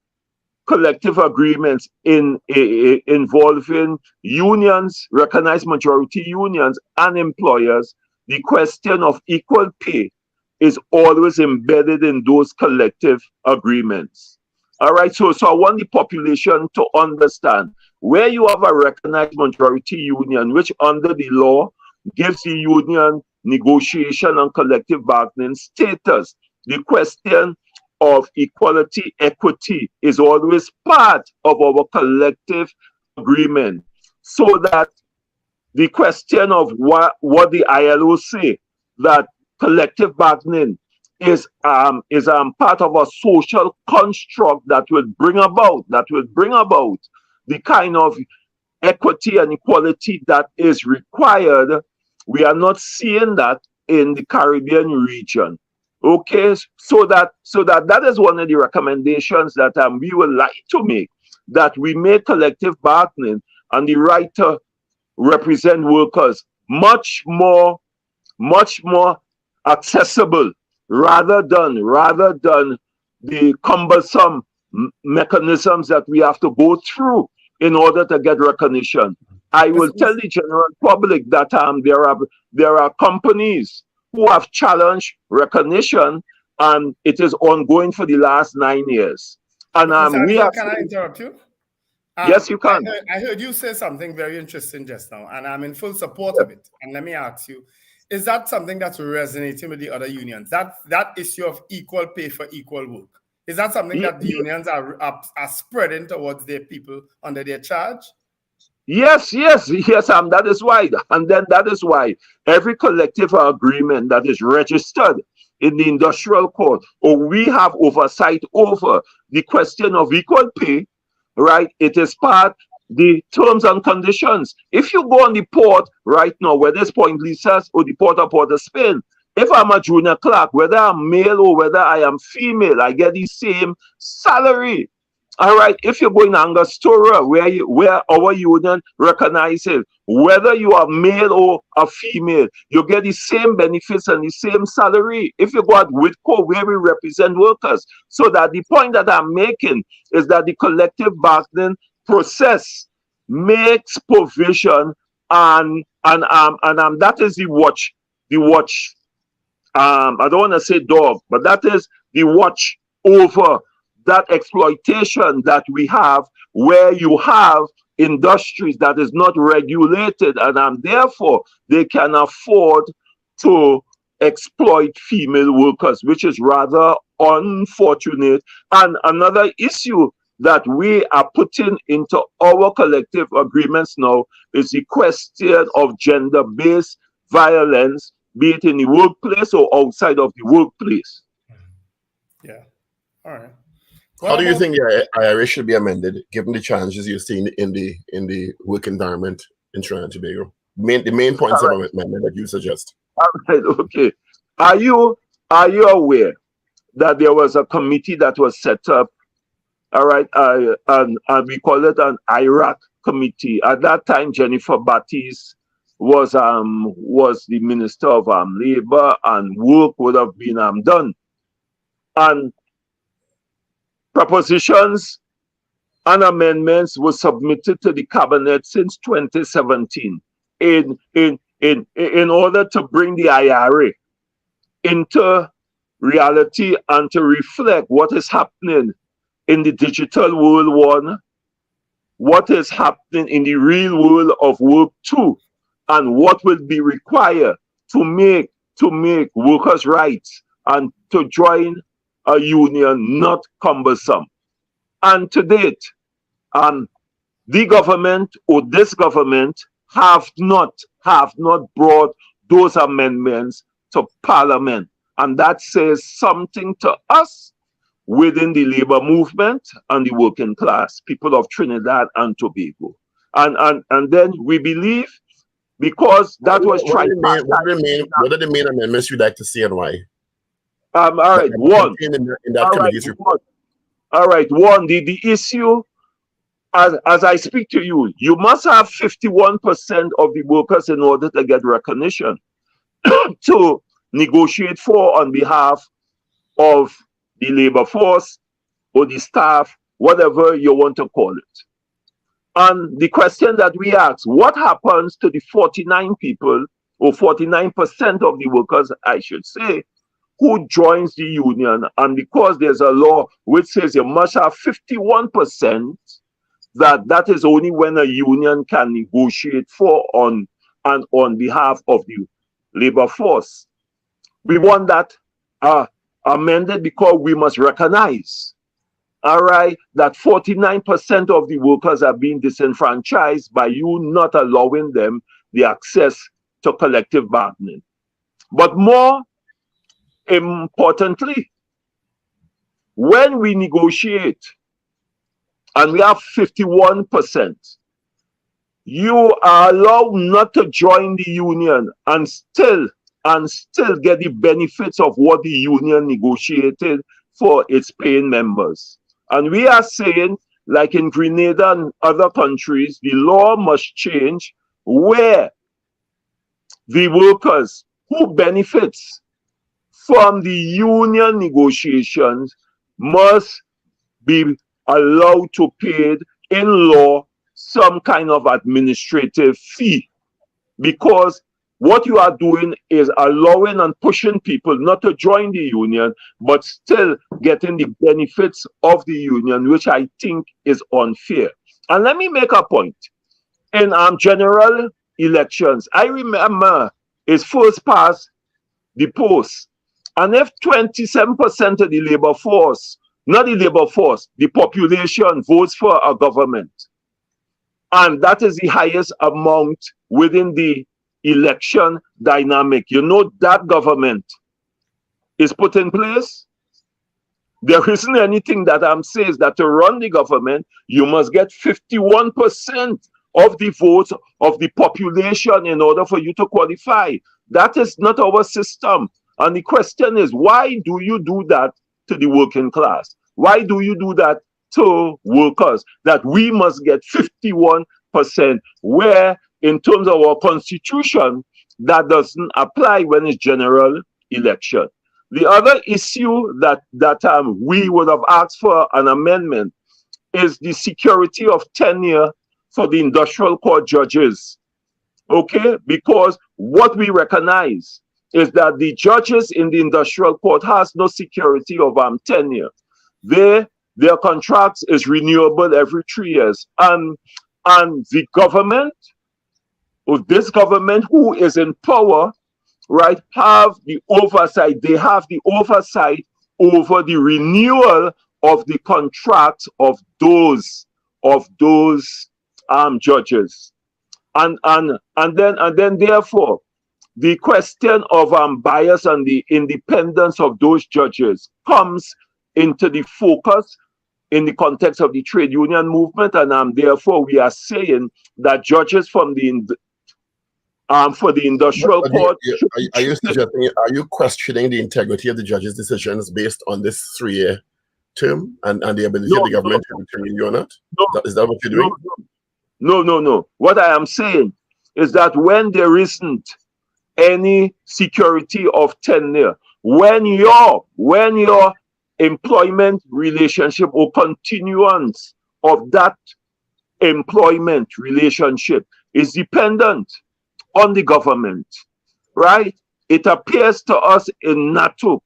collective agreements involving unions, recognized majority unions, and employers, the question of equal pay is always embedded in those collective agreements. All right, so I want the population to understand, where you have a recognized majority union, which under the law gives the union negotiation and collective bargaining status, the question of equality, equity is always part of our collective agreement, so that the question of what the ILO say, that collective bargaining is part of a social construct that will bring about the kind of equity and equality that is required. We are not seeing that in the Caribbean region. Okay, so that is one of the recommendations that we would like to make, that we make collective bargaining and the right to represent workers much more accessible, rather than the cumbersome mechanisms that we have to go through in order to get recognition. I will tell the general public that there are companies who have challenged recognition, and it is ongoing for the last 9 years. And we have. Can I interrupt you? Yes, you can. I heard you say something very interesting just now, and I'm in full support of it. And let me ask you, is that something that's resonating with the other unions? That issue of equal pay for equal work, is that something that the unions are spreading towards their people under their charge? Yes, that is why. And then that is why every collective agreement that is registered in the industrial court, or we have oversight over the question of equal pay, right? It is part the terms and conditions. If you go on the port right now, whether it's Point Lisas or the port of Port of Spain, if I'm a junior clerk, whether I'm male or whether I am female, I get the same salary. All right, if you're going to Angostura, where our union recognizes whether you are male or a female, you get the same benefits and the same salary. If you go at Whitco, where we represent workers, so that the point that I'm making is that the collective bargaining process makes provision, and that is the watch. I don't want to say dog, but that is the watch over that exploitation that we have, where you have industries that is not regulated, and therefore they can afford to exploit female workers, which is rather unfortunate. And another issue that we are putting into our collective agreements now is the question of gender-based violence, be it in the workplace or outside of the workplace. Yeah. All right. How do you think the IRA should be amended, given the challenges you're seeing in the work environment in Trinidad and Tobago? The main points of amendment that you suggest. All right, okay. Are you aware that there was a committee that was set up? All right, and we call it an IRAC committee. At that time, Jennifer Battis was the Minister of Labor, and work would have been done. And propositions and amendments were submitted to the cabinet since 2017 in order to bring the IRA into reality and to reflect what is happening in the digital world one, what is happening in the real world of work two, and what will be required to make workers' rights and to join a union not cumbersome. And to date, the government or this government have not brought those amendments to Parliament. And that says something to us within the labor movement and the working class, people of Trinidad and Tobago. And then we believe, because that was tried. What are the main amendments you'd like to see and why? All right, one. In that committee's report. All right, one, the issue, as I speak to you, you must have 51% of the workers in order to get recognition to negotiate for on behalf of the labor force or the staff, whatever you want to call it. And the question that we ask, what happens to the 49 people, or 49% of the workers, I should say, who joins the union? And because there's a law which says you must have 51%, that is only when a union can negotiate for on behalf of the labor force. We want that amended because we must recognize, all right, that 49% of the workers are being disenfranchised by you not allowing them the access to collective bargaining. But more importantly, when we negotiate and we have 51%, you are allowed not to join the union and still get the benefits of what the union negotiated for its paying members. And we are saying, like in Grenada and other countries, the law must change where the workers who benefits from the union negotiations must be allowed to pay in law some kind of administrative fee, because what you are doing is allowing and pushing people not to join the union, but still getting the benefits of the union, which I think is unfair. And let me make a point. In general elections, I remember it's first past the post. And if 27% of the labor force, not the labor force, the population votes for a government, and that is the highest amount within the election dynamic, you know that government is put in place. There isn't anything that says that to run the government, you must get 51% of the votes of the population in order for you to qualify. That is not our system. And the question is, why do you do that to the working class? Why do you do that to workers? That we must get 51%, where in terms of our constitution, that doesn't apply when it's general election. The other issue that we would have asked for an amendment is the security of tenure for the industrial court judges. Okay, because what we recognize is that the judges in the industrial court has no security of tenure. Their contracts is renewable every 3 years, and the government, or this government who is in power, right, have the oversight. They have the oversight over the renewal of the contracts of those judges, and then therefore the question of bias and the independence of those judges comes into the focus in the context of the trade union movement, and therefore we are saying that judges from the for the industrial court. Are you questioning the integrity of the judges' decisions based on this 3-year term and the ability of the government to review or not? No, is that what you're doing? No. What I am saying is that when there isn't any security of tenure, when your employment relationship or continuance of that employment relationship is dependent on the government, right? It appears to us in NATO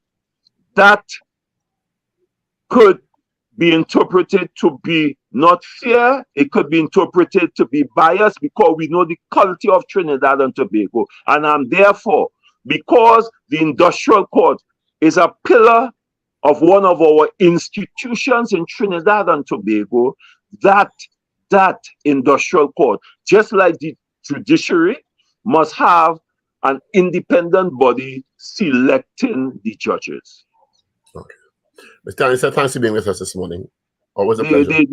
that could be interpreted to be not fair. It could be interpreted to be biased because we know the culture of Trinidad and Tobago. And therefore, because the industrial court is a pillar of one of our institutions in Trinidad and Tobago, that industrial court, just like the judiciary, must have an independent body selecting the judges. Okay. Mr. Anderson, thanks for being with us this morning. Always a pleasure.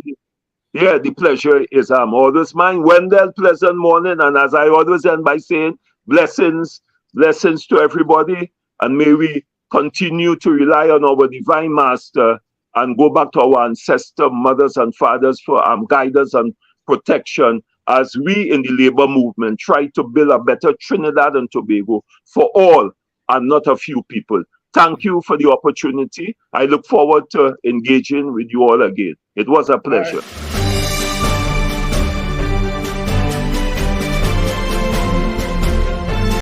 The pleasure is always mine. Wendell, pleasant morning. And as I always end by saying, blessings to everybody. And may we continue to rely on our divine master and go back to our ancestor, mothers and fathers for guidance and protection as we in the labor movement try to build a better Trinidad and Tobago for all and not a few people. Thank you for the opportunity. I look forward to engaging with you all again. It was a pleasure.